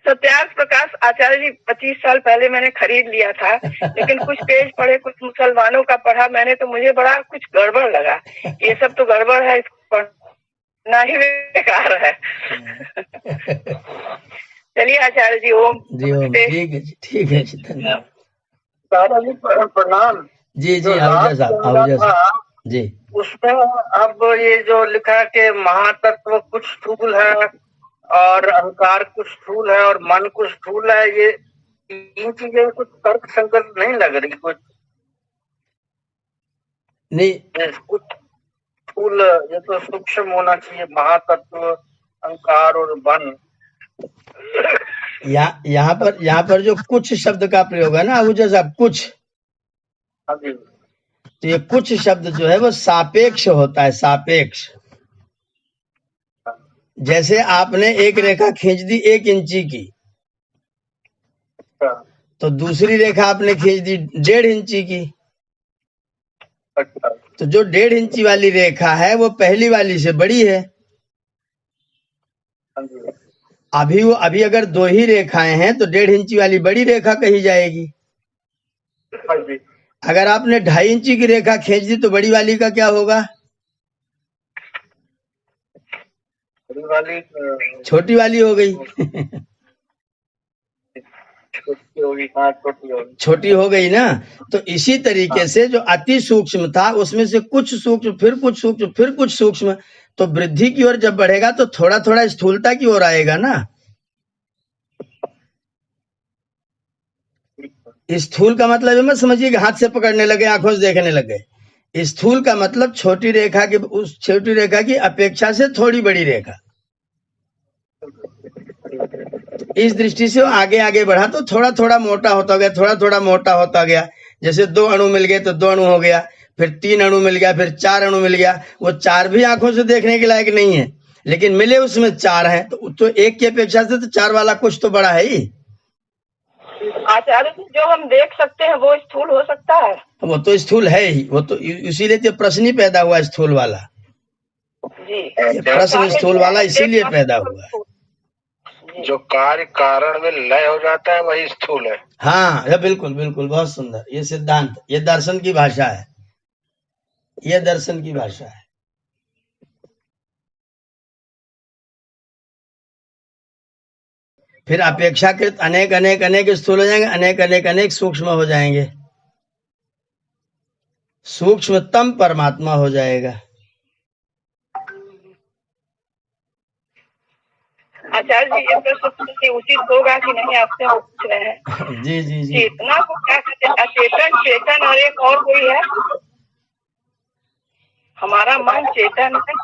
सत्यार्थ प्रकाश आचार्य जी 25 साल पहले मैंने खरीद लिया था, लेकिन कुछ पेज पढ़े, कुछ मुसलमानों का पढ़ा मैंने, तो मुझे बड़ा कुछ गड़बड़ लगा। ये सब तो गड़बड़ है, इसको पढ़ना ही बेकार है। चलिए आचार्य जी, ओम। जी ओम, ठीक है, ठीक है, धन्यवाद। प्रणाम। जी जी, आहूजा साहब जी। उसमें अब ये जो लिखा कि महातत्व कुछ स्थूल है और अहंकार कुछ स्थूल है और मन कुछ स्थूल है, ये तीन चीजें कुछ तर्क संगत नहीं लग रही। कुछ नहीं, कुछ स्थूल, ये तो सूक्ष्म होना चाहिए, महातत्व, अहंकार और मन। यहाँ पर जो कुछ शब्द का प्रयोग है ना आहूजा साहब, कुछ, तो ये कुछ शब्द जो है वो सापेक्ष होता है, सापेक्ष। जैसे आपने एक रेखा खींच दी 1 इंची की, तो दूसरी रेखा आपने खींच दी 1.5 इंची की। तो जो 1.5 इंची वाली रेखा है वो पहली वाली से बड़ी है। अभी अगर 2 ही रेखाएं हैं तो 1.5 इंची वाली बड़ी रेखा कही जाएगी। अगर आपने 2.5 इंची की रेखा खींच दी तो बड़ी वाली का क्या होगा? छोटी वाली हो गई। छोटी हो गई ना। तो इसी तरीके से जो अति सूक्ष्म था उसमें से कुछ सूक्ष्म, फिर कुछ सूक्ष्म, फिर कुछ सूक्ष्म, तो वृद्धि की ओर जब बढ़ेगा तो थोड़ा थोड़ा स्थूलता की ओर आएगा ना। स्थूल का मतलब है, मत समझिए कि हाथ से पकड़ने लगे, आंखों से देखने लगे। स्थूल का मतलब छोटी रेखा की, उस छोटी रेखा की अपेक्षा से थोड़ी बड़ी रेखा। इस दृष्टि से वो आगे आगे बढ़ा तो थोड़ा थोड़ा मोटा होता गया, थोड़ा थोड़ा मोटा होता गया। जैसे 2 अणु मिल गए तो 2 अणु हो गया, फिर 3 अणु मिल गया, फिर 4 अणु मिल गया। वो 4 भी आंखों से देखने के लायक नहीं है, लेकिन मिले उसमें 4 हैं, तो 1 की अपेक्षा से तो 4 वाला कुछ तो बड़ा है ही। आचार्य जी, जो हम देख सकते हैं वो स्थूल हो सकता है? वो तो स्थूल है ही, वो तो इसीलिए तो प्रश्न ही पैदा हुआ स्थूल वाला जी। ये प्रश्न स्थूल वाला इसीलिए पैदा हुआ। जो कार्य कारण में लय हो जाता है वही स्थूल है। हाँ, ये बिल्कुल बिल्कुल, बहुत सुंदर। ये सिद्धांत, ये दर्शन की भाषा है, ये दर्शन की भाषा है। फिर अपेक्षाकृत अनेक अनेक अनेक स्थूल हो जाएंगे, अनेक अनेक अनेक सूक्ष्म हो जाएंगे, सूक्ष्मतम परमात्मा हो जाएगा। आचार्य जी, ये प्रश्न उचित होगा कि नहीं आपसे हम पूछ रहे हैं। जी जी जी। चेतना को क्या कहते हैं? अचेतन, चेतन और एक और कोई है? हमारा मन चेतन है,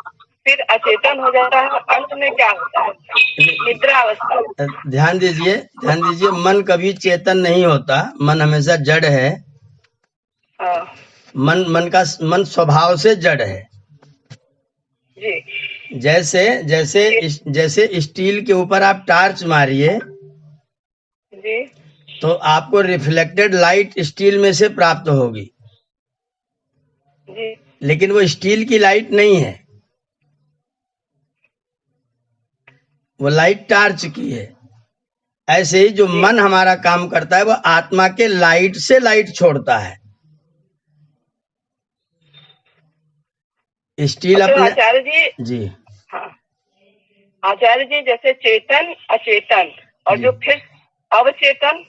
फिर अचेतन हो जाता है, अंत में क्या होता है? निद्रा अवस्था। ध्यान दीजिए, ध्यान दीजिए, मन कभी चेतन नहीं होता, मन हमेशा जड़ है। हाँ मन स्वभाव से जड़ है। जी जैसे जैसे जैसे स्टील के ऊपर आप टार्च मारिए जी तो आपको रिफ्लेक्टेड लाइट स्टील में से प्राप्त होगी, जी। लेकिन वो स्टील की लाइट नहीं है, वो लाइट टार्च की है। ऐसे ही जो मन हमारा काम करता है वो आत्मा के लाइट से लाइट छोड़ता है। स्टील अपने आचार्य जी। जी हाँ आचार्य जी, जैसे चेतन, अचेतन और जो फिर अवचेतन,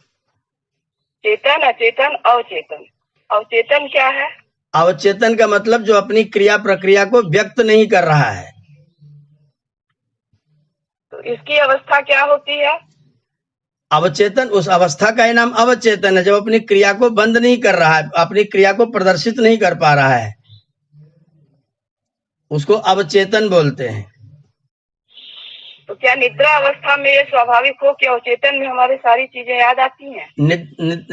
चेतन, अचेतन, अवचेतन। अवचेतन क्या है? अवचेतन का मतलब जो अपनी क्रिया प्रक्रिया को व्यक्त नहीं कर रहा है। तो इसकी अवस्था क्या होती है? अवचेतन, उस अवस्था का ही नाम अवचेतन है, जब अपनी क्रिया को बंद नहीं कर रहा है, अपनी क्रिया को प्रदर्शित नहीं कर पा रहा है, उसको अवचेतन बोलते हैं। तो क्या निद्रा अवस्था में ये स्वाभाविक हो कि अवचेतन में हमारी सारी चीजें याद आती हैं?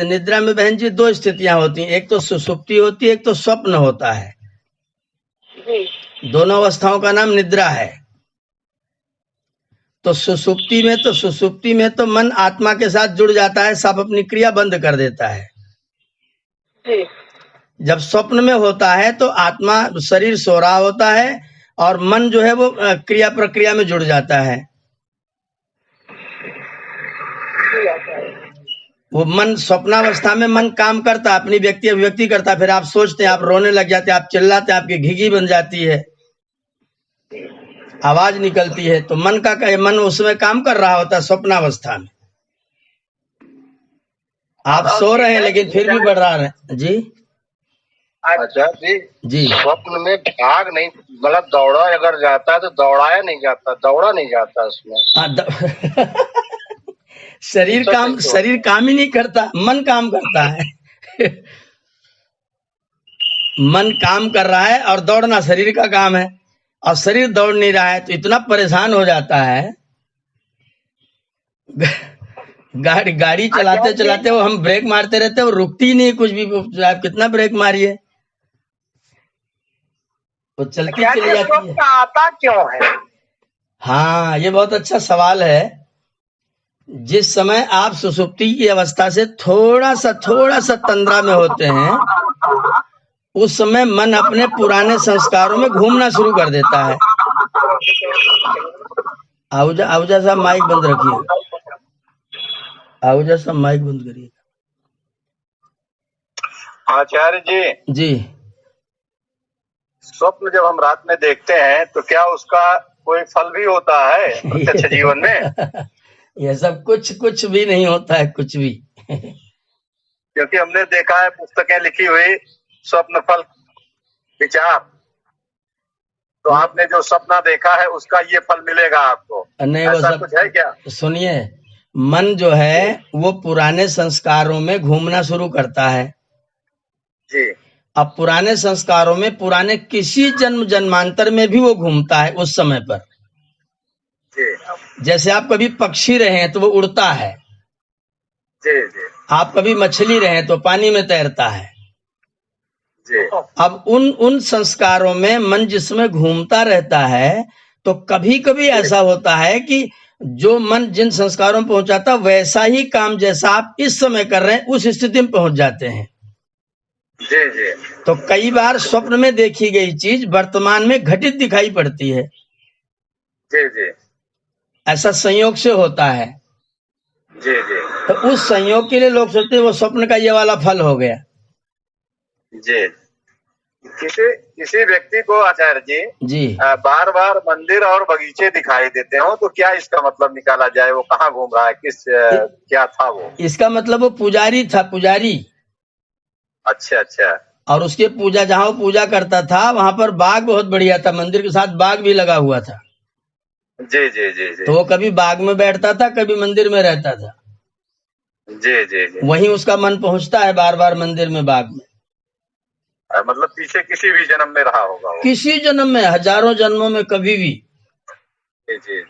निद्रा में बहन जी 2 स्थितियां होती हैं, एक तो सुषुप्ति होती है, एक तो स्वप्न होता है जी। दोनों अवस्थाओं का नाम निद्रा है। तो सुसुप्ति में तो मन आत्मा के साथ जुड़ जाता है, सब अपनी क्रिया बंद कर देता है जी। जब स्वप्न में होता है तो आत्मा, शरीर सो रहा होता है और मन जो है वो क्रिया प्रक्रिया में जुड़ जाता है। वो मन स्वप्नावस्था में मन काम करता, अपनी व्यक्ति अभिव्यक्ति करता, फिर आप सोचते हैं, आप रोने लग जाते हैं, आप चिल्लाते हैं, आपकी घिघी बन जाती है, आवाज निकलती है, तो मन उसमें काम कर रहा होता है स्वप्नावस्था में। आप सो रहे हैं लेकिन फिर भी बढ़ रहा है। जी अच्छा जी। स्वप्न में भाग नहीं, मतलब दौड़ा अगर जाता है तो दौड़ा नहीं जाता उसमें। शरीर काम ही नहीं करता, मन काम करता है। मन काम कर रहा है और दौड़ना शरीर का काम है, और शरीर दौड़ नहीं रहा है तो इतना परेशान हो जाता है। गाड़ी चलाते चलाते वो हम ब्रेक मारते रहते हैं, वो रुकती ही नहीं कुछ भी, आप कितना ब्रेक मारिए वो चलती चली जाती है। आता क्यों है? हाँ, ये बहुत अच्छा सवाल है। जिस समय आप सुषुप्ति की अवस्था से थोड़ा सा तंद्रा में होते हैं, उस समय मन अपने पुराने संस्कारों में घूमना शुरू कर देता है। आहूजा साहब माइक बंद रखिए, आहूजा साहब माइक बंद करिए। आचार्य जी जी, स्वप्न जब हम रात में देखते हैं तो क्या उसका कोई फल भी होता है प्रत्यक्ष जीवन में? ये सब कुछ भी नहीं होता है, कुछ भी। क्योंकि हमने देखा है पुस्तकें लिखी हुई स्वप्न फल विचार, तो आपने जो सपना देखा है उसका ये फल मिलेगा आपको, नहीं, ऐसा वो सब कुछ है क्या? सुनिए, मन जो है वो पुराने संस्कारों में घूमना शुरू करता है जी। अब पुराने संस्कारों में, पुराने किसी जन्मांतर में भी वो घूमता है उस समय पर। जी। जैसे आप कभी पक्षी रहे हैं तो वो उड़ता है, जी जी आप कभी मछली रहे तो पानी में तैरता है। जी अब उन संस्कारों में मन जिसमें घूमता रहता है, तो कभी कभी ऐसा होता है कि जो मन जिन संस्कारों में पहुंचाता वैसा ही काम जैसा आप इस समय कर रहे हैं उस स्थिति में पहुंच जाते हैं। जी जी तो कई बार स्वप्न में देखी गई चीज वर्तमान में घटित दिखाई पड़ती है। जी जी ऐसा संयोग से होता है। जी जी तो उस संयोग के लिए लोग सोचते हैं वो स्वप्न का ये वाला फल हो गया। जी किसी व्यक्ति को आचार्य जी बार बार मंदिर और बगीचे दिखाई देते हो तो क्या इसका मतलब निकाला जाए? वो कहाँ घूम रहा है, क्या था वो? इसका मतलब वो पुजारी था, पुजारी। अच्छा अच्छा। और उसके पूजा, जहाँ वो पूजा करता था वहां पर बाग बहुत बढ़िया था, मंदिर के साथ बाग भी लगा हुआ था। जी जी जी जी। तो वो कभी बाग में बैठता था, कभी मंदिर में रहता था। जी जी जी। वहीं उसका मन पहुंचता है बार बार मंदिर में, बाग में। मतलब पीछे किसी भी जन्म में रहा होगा वो? किसी जन्म में, हजारों जन्मों में, कभी भी। जी जी।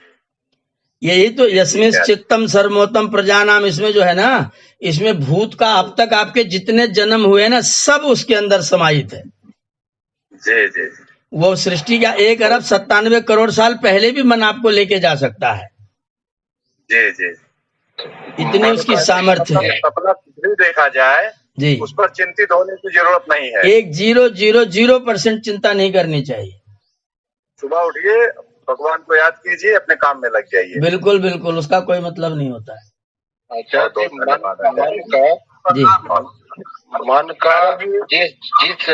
यही तो यस्मिन् चित्तम सर्वोत्तम प्रजानाम, इसमें जो है ना, इसमें भूत का अब तक आपके जितने जन्म हुए ना सब उसके अंदर समाहित है। जी जी। वो सृष्टि का 1 अरब 97 करोड़ साल पहले भी मन आपको लेके जा सकता है। जी जी। इतनी उसकी सामर्थ्य है। सपना भी देखा जाए जी, उस पर चिंतित होने की जरूरत नहीं है। 0.000% चिंता नहीं करनी चाहिए। सुबह उठिए, भगवान को याद कीजिए, अपने काम में लग जाइए। बिल्कुल बिल्कुल, उसका कोई मतलब नहीं होता है। अच्छा, तो मन का जिस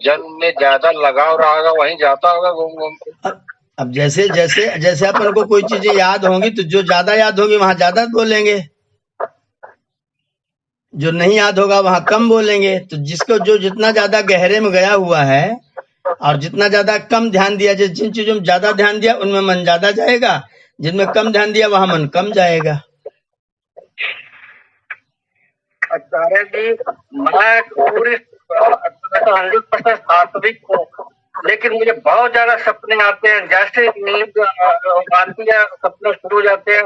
जन्म में ज्यादा लगाव रहेगा वहीं जाता होगा घूम घूम। अब जैसे जैसे जैसे अपन को कोई चीजें याद होंगी तो जो ज्यादा याद होगी वहां ज्यादा बोलेंगे, जो नहीं याद होगा वहां कम बोलेंगे। तो जिसको जो जितना ज्यादा गहरे में गया हुआ है और जितना ज्यादा कम ध्यान दिया, जिन चीजों में ज्यादा ध्यान दिया उनमें मन ज्यादा जाएगा, जिनमें कम ध्यान दिया वहां मन कम जाएगा। आचार्य जी, मैं पूरी 100% सात्विक हूँ, लेकिन मुझे बहुत ज्यादा सपने आते हैं। जैसे नींद आती है सपने शुरू हो जाते हैं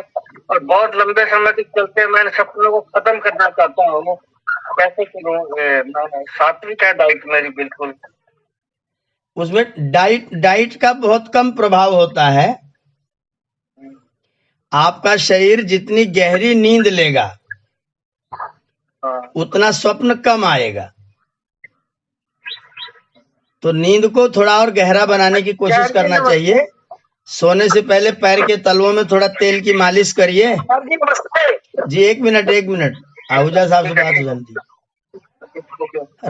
और बहुत लंबे समय तक चलते हैं। मैं सपनों को खत्म करना चाहता हूँ, कैसे करूँ? मैं सात्विक है डाइट मेरी बिल्कुल। उसमें डाइट का बहुत कम प्रभाव होता है। आपका शरीर जितनी गहरी नींद लेगा उतना स्वप्न कम आएगा। तो नींद को थोड़ा और गहरा बनाने की कोशिश करना चाहिए। सोने से पहले पैर के तलवों में थोड़ा तेल की मालिश करिए। जी, 1 मिनट आहूजा साहब से बात हो जाती है।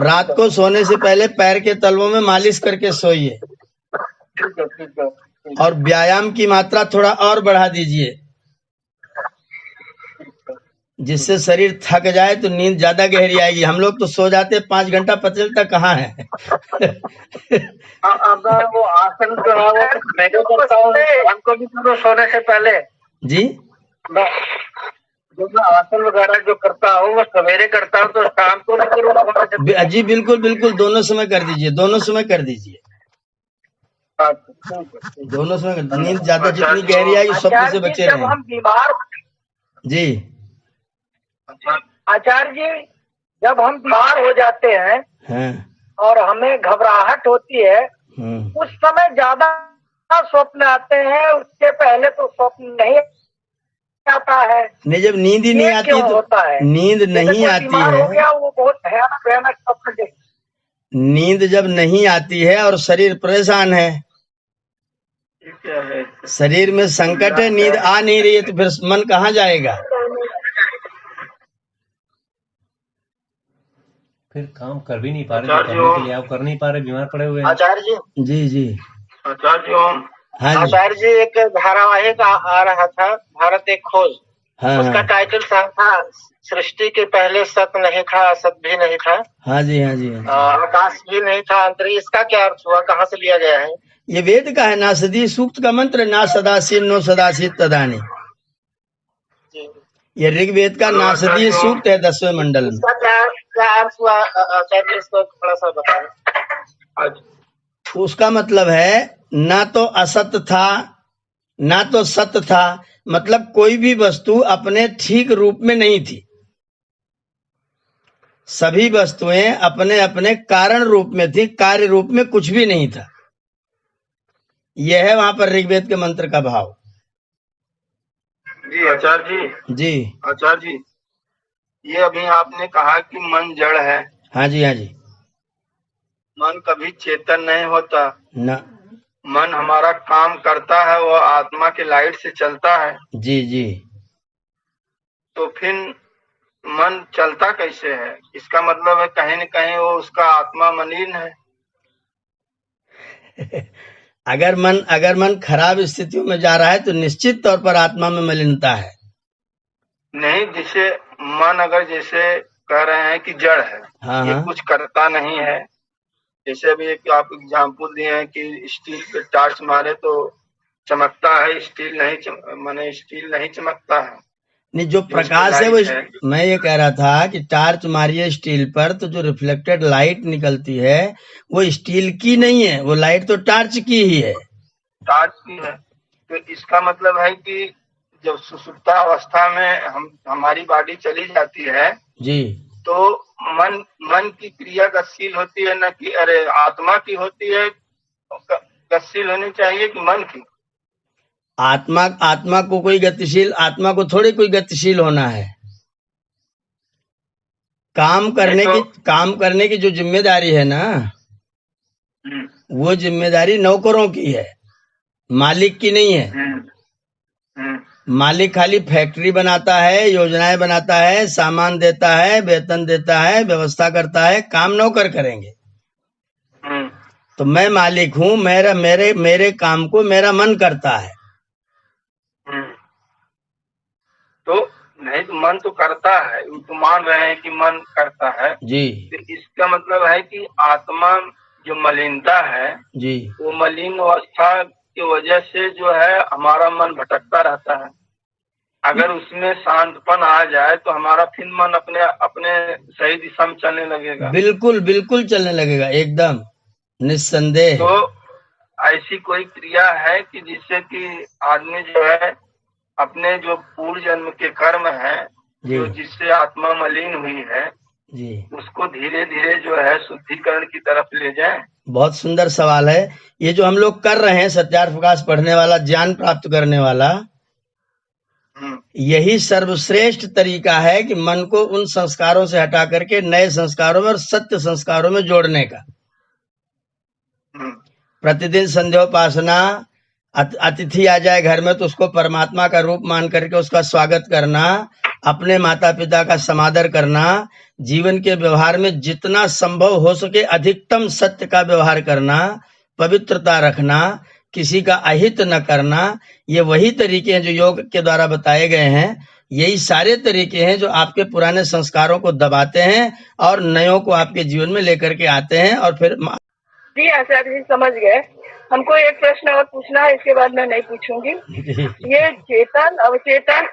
रात को सोने से पहले पैर के तलवों में मालिश करके सोइए और व्यायाम की मात्रा थोड़ा और बढ़ा दीजिए, जिससे शरीर थक जाए तो नींद ज्यादा गहरी आएगी। हम लोग तो सो जाते 5 घंटा, पता चलता कहाँ है। अगर वो आसन जो है वो मैं जो करता हूँ हमको भी करो सोने से पहले। जी, जो मैं आसन वगैरह जो करता हूँ वो सवेरे करता हूँ तो शाम को भी करूँगा। जी बिल्कुल बिल्कुल, दोनों समय कर दीजिए, दोनों समय कर दीजिए, दोनों समय। नींद ज्यादा जितनी गहरी आएगी स्वप्न से बचे रहें। हम बीमार जी आचार्य जी, जब हम बीमार हो जाते हैं और हमें घबराहट होती है उस समय ज्यादा स्वप्न आते हैं, उससे पहले तो स्वप्न नहीं आता है। नहीं, जब नींद ही नहीं आती है तो होता है। नींद नहीं आती है, हो गया वो बहुत भयानक स्वप्न। नींद जब नहीं आती है और शरीर परेशान है, शरीर में संकट है, नींद आ नहीं रही है, तो फिर मन कहाँ जाएगा? फिर काम कर भी नहीं पा रहे, करने के लिए आप कर नहीं पा रहे, बीमार पड़े हुए हैं। आचार्य जी, जी जी आचार्य जी, हाँ जी, आचार्य जी, एक धारावाहिक आ रहा था, भारत एक खोज। हाँ, उसका टाइटल था सृष्टि के पहले सत नहीं था, असत भी नहीं था। हाँ जी, हाँ जी, आकाश भी नहीं था, अंतरिक्ष। इसका क्या अर्थ हुआ, कहाँ से लिया गया है? ये वेद का है, ना सदी सूक्त का मंत्र, ना सदासीन नो सदासीत तदानी। ये ऋग्वेद का नासदीय सूक्त है 10वें मंडल में। इसका क्या अर्थ हुआ आचार्य, इसको थोड़ा सा बताएं। उसका मतलब है ना तो असत था ना तो सत्य था, मतलब कोई भी वस्तु अपने ठीक रूप में नहीं थी, सभी वस्तुएं अपने अपने कारण रूप में थी, कार्य रूप में कुछ भी नहीं था। यह है वहां पर ऋग्वेद के मंत्र का भाव। जी आचार्य जी। जी आचार्य जी, ये अभी आपने कहा कि मन जड़ है। हाँ जी, हाँ जी। मन कभी चेतन नहीं होता ना। मन हमारा काम करता है, वो आत्मा के लाइट से चलता है। जी जी। तो फिर मन चलता कैसे है? इसका मतलब है कहीं न कहीं वो उसका आत्मा मलिन है। अगर मन खराब स्थितियों में जा रहा है तो निश्चित तौर पर आत्मा में मलिनता है। नहीं, जैसे मन अगर जैसे कह रहे हैं कि जड़ है, हाँ ये हाँ। कुछ करता नहीं है। जैसे अभी एक आप एग्जाम्पल दिए हैं कि स्टील पे टार्च मारे तो चमकता है, माने स्टील नहीं चमकता है। नहीं, जो प्रकाश है वो मैं ये कह रहा था कि टार्च मारिए स्टील पर तो जो रिफ्लेक्टेड लाइट निकलती है वो स्टील की नहीं है, वो लाइट तो टार्च की ही है। टार्च की है। तो इसका मतलब है कि जब सुषुप्ता अवस्था में हमारी बॉडी चली जाती है जी, तो मन की क्रिया गतिशील होती है, न कि अरे आत्मा की होती है गतिशील होनी चाहिए कि मन की? आत्मा को कोई गतिशील, आत्मा को थोड़ी कोई गतिशील होना है। काम करने की जो जिम्मेदारी है ना, वो जिम्मेदारी नौकरों की है, मालिक की नहीं है। मालिक खाली फैक्ट्री बनाता है, योजनाएं बनाता है, सामान देता है, वेतन देता है, व्यवस्था करता है, काम नौकर करेंगे। तो मैं मालिक हूँ, मेरे काम को मेरा मन करता है। तो नहीं, तो मन तो करता है, तो मान रहे हैं कि मन करता है जी। तो इसका मतलब है कि आत्मा जो मलिनता है जी, वो मलिन अवस्था की वजह से जो है हमारा मन भटकता रहता है। अगर उसमें शांतपन आ जाए तो हमारा फिर मन अपने सही दिशा में चलने लगेगा। बिल्कुल बिल्कुल चलने लगेगा, एकदम निस्संदेह। तो ऐसी कोई क्रिया है कि जिससे कि आदमी जो है अपने जो पूर्व जन्म के कर्म है जो जिससे आत्मा मलिन हुई है जी, उसको धीरे धीरे जो है शुद्धिकरण की तरफ ले जाए? बहुत सुंदर सवाल है। ये जो हम लोग कर रहे हैं, सत्यार्थ प्रकाश पढ़ने वाला, ज्ञान प्राप्त करने वाला, यही सर्वश्रेष्ठ तरीका है कि मन को उन संस्कारों से हटा करके नए संस्कारों में और सत्य संस्कारों में जोड़ने का। प्रतिदिन संध्योपासना, अतिथि आ जाए घर में तो उसको परमात्मा का रूप मान करके उसका स्वागत करना, अपने माता पिता का समादर करना, जीवन के व्यवहार में जितना संभव हो सके अधिकतम सत्य का व्यवहार करना, पवित्रता रखना, किसी का अहित न करना, ये वही तरीके हैं जो योग के द्वारा बताए गए हैं। यही सारे तरीके हैं जो आपके पुराने संस्कारों को दबाते हैं और नयों को आपके जीवन में लेकर के आते हैं। और फिर जी आचार्य जी समझ गए। हमको एक प्रश्न और पूछना है, इसके बाद मैं नहीं पूछूंगी। ये चेतन, अवचेतन,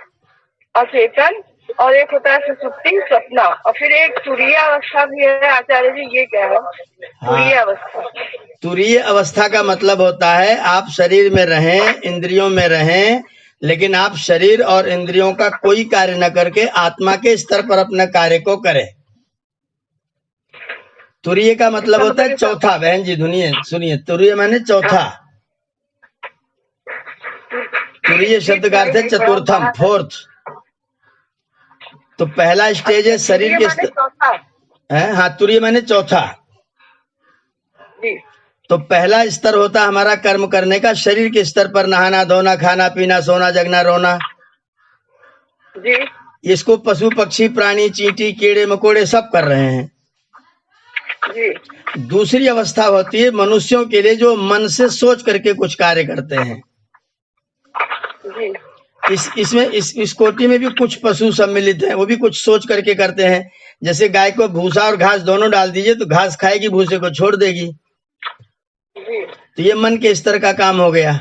अचेतन और एक होता है सुषुप्ति, सपना, और फिर एक तुरीय अवस्था भी है आचार्य जी, ये क्या है तुरीय अवस्था? तुरीय अवस्था का मतलब होता है आप शरीर में रहें, इंद्रियों में रहें, लेकिन आप शरीर और इंद्रियों का कोई कार्य न करके आत्मा के स्तर पर अपने कार्य को करें। तुरीय का मतलब होता है चौथा। बहन जी सुनिए, तुरीय माने चौथा। तुरीय शब्द का अर्थ है चतुर्थम, फोर्थ। तो पहला स्टेज है शरीर के स्तर, हाँ, तुरीय माने चौथा। तो पहला स्तर होता है हमारा कर्म करने का, शरीर के स्तर पर नहाना धोना, खाना पीना, सोना जगना, रोना जी। इसको पशु पक्षी प्राणी चींटी कीड़े मकोड़े सब कर रहे हैं जी। दूसरी अवस्था होती है मनुष्यों के लिए जो मन से सोच करके कुछ कार्य करते हैं जी। इसमें इस कोटि में भी कुछ पशु सम्मिलित हैं, वो भी कुछ सोच करके करते हैं। जैसे गाय को भूसा और घास दोनों डाल दीजिए तो घास खाएगी, भूसे को छोड़ देगी। तो ये मन के स्तर का काम हो गया।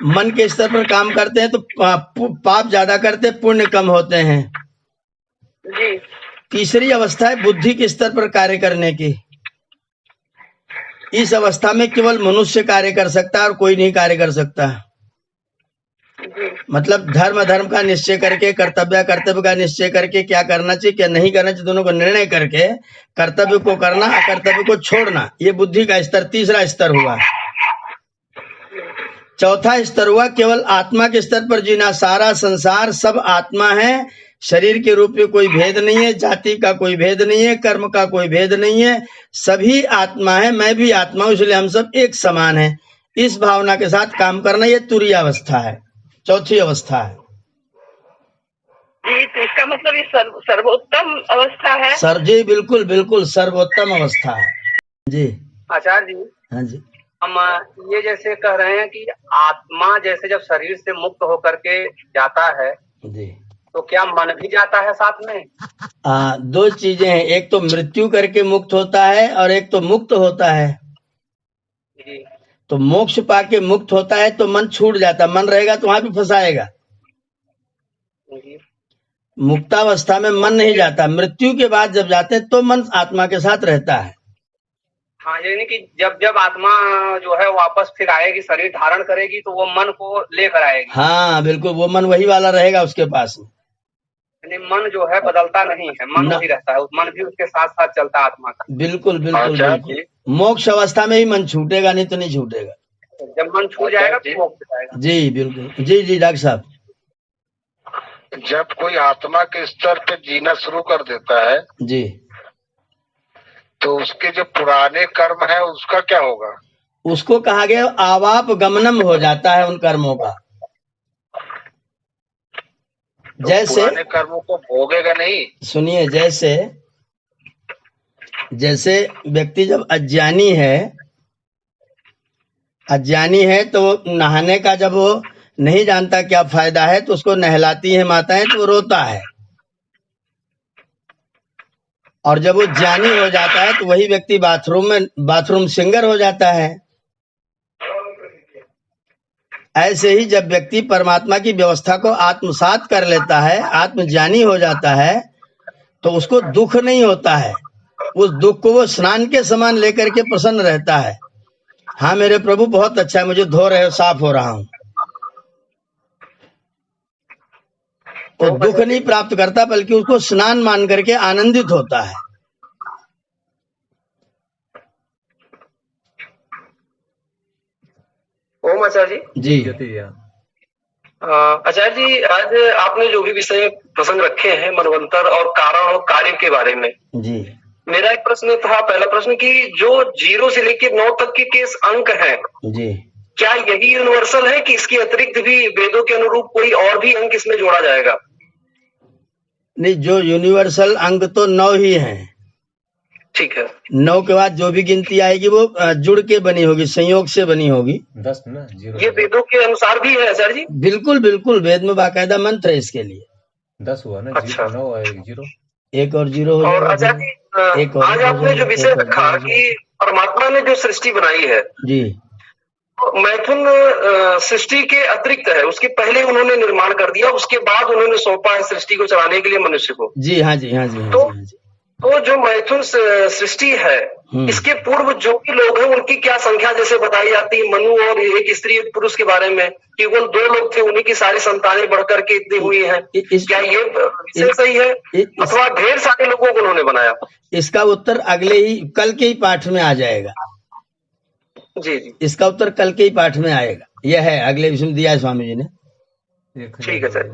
मन के स्तर पर काम करते हैं तो पाप ज्यादा करते, पुण्य कम होते हैं। जी। तीसरी अवस्था है बुद्धि के स्तर पर कार्य करने की। इस अवस्था में केवल मनुष्य कार्य कर सकता है और कोई नहीं कार्य कर सकता। मतलब धर्म धर्म का निश्चय करके, कर्तव्य कर्तव्य का निश्चय करके, क्या करना चाहिए क्या नहीं करना चाहिए दोनों को निर्णय करके कर्तव्य को करना, अकर्तव्य को छोड़ना, ये बुद्धि का स्तर, तीसरा स्तर हुआ। चौथा स्तर हुआ केवल आत्मा के स्तर पर जीना। सारा संसार सब आत्मा है, शरीर के रूप में कोई भेद नहीं है, जाति का कोई भेद नहीं है, कर्म का कोई भेद नहीं है, सभी आत्मा है, मैं भी आत्मा हूं, इसलिए हम सब एक समान है। इस भावना के साथ काम करना, ये तुरीय अवस्था है, चौथी अवस्था है। जी, तो इसका मतलब ये सर्वोत्तम अवस्था है। सर जी, बिल्कुल बिल्कुल सर्वोत्तम अवस्था है जी। आचार्य जी, हाँ जी, हम ये जैसे कह रहे हैं कि आत्मा जैसे जब शरीर से मुक्त होकर के जाता है जी, तो क्या मन भी जाता है साथ में? दो चीजें हैं, एक तो मृत्यु करके मुक्त होता है और एक तो मुक्त होता है। जी तो मोक्ष पाके मुक्त होता है तो मन छूट जाता, मन रहेगा तो वहां भी फंसाएगा। जी। मुक्तावस्था में मन नहीं जाता, मृत्यु के बाद जब जाते हैं तो मन आत्मा के साथ रहता है। हाँ, यानी कि जब जब आत्मा जो है वापस फिर आएगी, शरीर धारण करेगी, तो वो मन को लेकर आएगी। हाँ बिल्कुल, वो मन वही वाला रहेगा उसके पास में। यानी मन जो है बदलता नहीं है, मन वही रहता है, मन भी उसके साथ साथ चलता है आत्मा का। बिल्कुल बिल्कुल बिल्कुल। मोक्ष अवस्था में ही मन छूटेगा, नहीं तो नहीं छूटेगा। जब मन छूट जाएगा तो मोक्ष जाएगा। जी बिल्कुल, जी जी डॉक्टर साहब। जब कोई आत्मा के स्तर पे जीना शुरू कर देता है जी, तो उसके जो पुराने कर्म है उसका क्या होगा? उसको कहा गया आवाप गमनम हो जाता है उन कर्मों का। तो जैसे पुराने कर्मों को भोगेगा नहीं? सुनिए, जैसे व्यक्ति जब अज्ञानी है तो नहाने का जब वो नहीं जानता क्या फायदा है तो उसको नहलाती है माताएं तो वो रोता है, और जब वो ज्ञानी हो जाता है तो वही व्यक्ति बाथरूम सिंगर हो जाता है। ऐसे ही जब व्यक्ति परमात्मा की व्यवस्था को आत्मसात कर लेता है, आत्मज्ञानी हो जाता है, तो उसको दुख नहीं होता है, उस दुख को वो स्नान के समान लेकर के प्रसन्न रहता है। हाँ मेरे प्रभु बहुत अच्छा है, मुझे धो रहे हो, साफ हो रहा हूँ, तो दुख नहीं प्राप्त करता बल्कि उसको स्नान मान करके आनंदित होता है। ओम आचार्य जी आचार्य जी, आज आपने जो भी विषय प्रसंग रखे हैं मनवंतर और कारण और कार्य के बारे में, जी, मेरा एक प्रश्न था, पहला प्रश्न कि जो 0 से लेकर 9 तक के केस अंक हैं, जी, क्या यही यूनिवर्सल है कि इसके अतिरिक्त भी वेदों के अनुरूप कोई और भी अंक इसमें जोड़ा जाएगा? नहीं, जो यूनिवर्सल अंक तो 9 ही हैं। ठीक है। 9 के बाद जो भी गिनती आएगी वो जुड़ के बनी होगी, संयोग से बनी होगी। 10 ना, 0 ये वेदों के अनुसार भी है सर जी? बिल्कुल बिल्कुल, वेद में बाकायदा मंत्र है इसके लिए। 10 हुआ ना। अच्छा। 9 आएगी 0, 1 और 0 हो और जाएगा। आचार्य जी, आज आपने जो विषय रखा कि परमात्मा ने जो सृष्टि बनाई है, जी, मैथुन सृष्टि के अतिरिक्त है, उसके पहले उन्होंने निर्माण कर दिया, उसके बाद उन्होंने सौंपा है सृष्टि को चलाने के लिए मनुष्य को। जी हाँ जी, हाँ जी, हाँ तो जी, हाँ जी। तो जो मैथुन सृष्टि है, इसके पूर्व जो भी लोग हैं उनकी क्या संख्या जैसे बताई जाती है, मनु और एक स्त्री एक पुरुष के बारे में, केवल 2 लोग थे, उन्हीं की सारी संतानें बढ़कर के इतनी हुई हैं, क्या ये विषय सही है अथवा ढेर सारे लोगों को उन्होंने बनाया? इसका उत्तर कल के ही पाठ में आ जाएगा। जी जी, इसका उत्तर कल के ही पाठ में आएगा, यह है अगले विषय में दिया है स्वामी जी ने। ठीक है सर,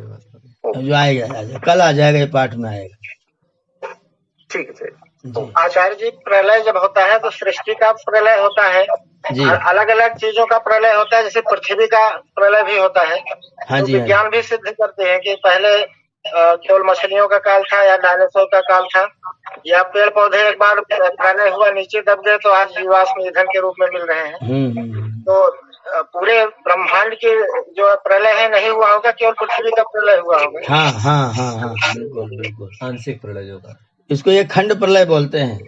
जो आएगा कल आ जाएगा, ये पाठ में आएगा। ठीक है सर। जी, आचार्य जी, प्रलय जब होता है तो सृष्टि का प्रलय होता है, जी, अलग अलग चीजों का प्रलय होता है, जैसे पृथ्वी का प्रलय भी होता है। हाँ तो जी, हाँ विज्ञान भी सिद्ध करते हैं कि पहले केवल मछलियों का काल था या डायनासोर का काल था, या पेड़ पौधे एक बार प्रलय हुआ नीचे दब गए तो आज जीवाश्म ईंधन के रूप में मिल रहे हैं। तो पूरे ब्रह्मांड के जो प्रलय है नहीं हुआ होगा, केवल पृथ्वी का प्रलय हुआ होगा। हाँ हाँ हाँ हाँ, बिल्कुल बिल्कुल। आंशिक प्रलय होगा, इसको ये खंड प्रलय बोलते हैं।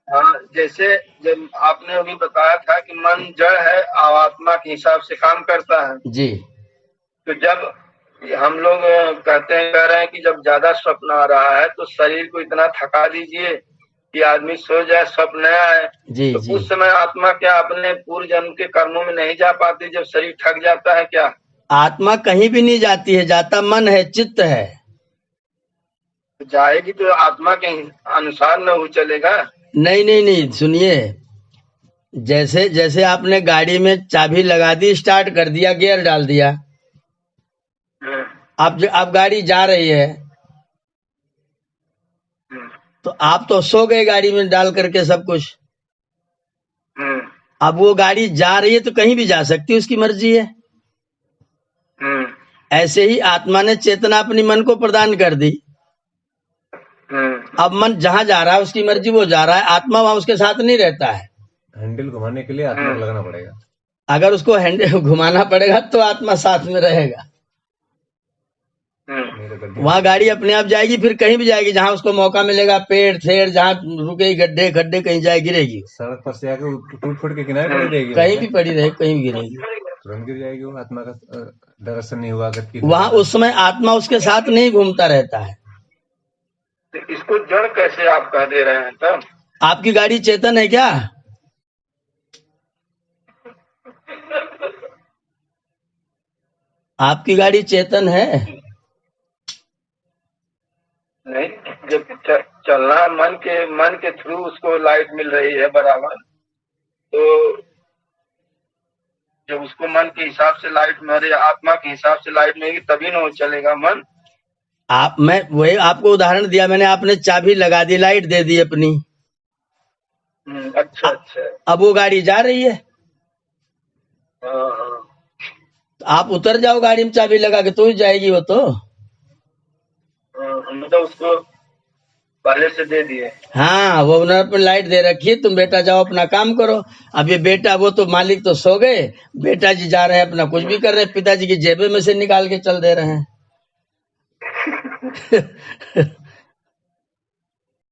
हाँ, जैसे जब आपने अभी बताया था कि मन जड़ है, आत्मा के हिसाब से काम करता है, जी, तो जब हम लोग कह रहे हैं कि जब ज्यादा स्वप्न आ रहा है तो शरीर को इतना थका दीजिए कि आदमी सो जाए, स्वप्न न आए। जी, तो जी। उस समय आत्मा क्या अपने पूर्व जन्म के कर्मों में नहीं जा पाती जब शरीर थक जाता है क्या? आत्मा कहीं भी नहीं जाती है, जाता मन है, चित्त है। जाएगी तो आत्मा के अनुसार न वो चलेगा। नहीं नहीं नहीं, सुनिए, जैसे जैसे आपने गाड़ी में चाबी लगा दी, स्टार्ट कर दिया, गियर डाल दिया, अब गाड़ी जा रही है, तो आप तो सो गए गाड़ी में डाल करके सब कुछ। अब वो गाड़ी जा रही है तो कहीं भी जा सकती है, उसकी मर्जी है। ऐसे ही आत्मा ने चेतना अपनी मन को प्रदान कर दी। अब मन जहाँ जा रहा है उसकी मर्जी, वो जा रहा है, आत्मा वहां उसके साथ नहीं रहता है। हैंडल घुमाने के लिए आत्मा को लगाना पड़ेगा। अगर उसको हैंडल घुमाना पड़ेगा तो आत्मा साथ में रहेगा। वहां गाड़ी अपने आप जाएगी, फिर कहीं भी जाएगी जहां उसको मौका मिलेगा, पेड़ थेड़ जहां रुकेगी, गड्ढे खड्डे कहीं जाए गिरेगी। सड़क पर से आके टूट फूट के किनारे पड़ी रहेगी, कहीं भी पड़ी रहे, कहीं भी गिरेगी, तुरंत गिर जाएगी। वो आत्मा का दर्शन नहीं हुआ अगर वहां उस समय आत्मा उसके साथ नहीं घूमता रहता है। तो इसको जड़ कैसे आप कह दे रहे हैं तब? आपकी गाड़ी चेतन है क्या? आपकी गाड़ी चेतन है? नहीं, जब चलना मन के थ्रू उसको लाइट मिल रही है बराबर, तो जब उसको मन के हिसाब से लाइट मिले, आत्मा के हिसाब से लाइट मिलेगी तभी ना वो चलेगा मन। मैं वही आपको उदाहरण दिया मैंने, आपने चाबी लगा दी, लाइट दे दी अपनी। अच्छा अच्छा। अब वो गाड़ी जा रही है, हाँ। आप उतर जाओ गाड़ी में चाबी लगा के, तो ही जाएगी वो तो। मतलब उसको पहले से दे दिए। हाँ, वो उन्होंने अपनी लाइट दे रखी है, तुम बेटा जाओ अपना काम करो। अब ये बेटा, वो तो मालिक तो सो गए, बेटा जी जा रहे हैं अपना कुछ भी कर रहे हैं, पिताजी की जेबे में से निकाल के चल दे रहे हैं।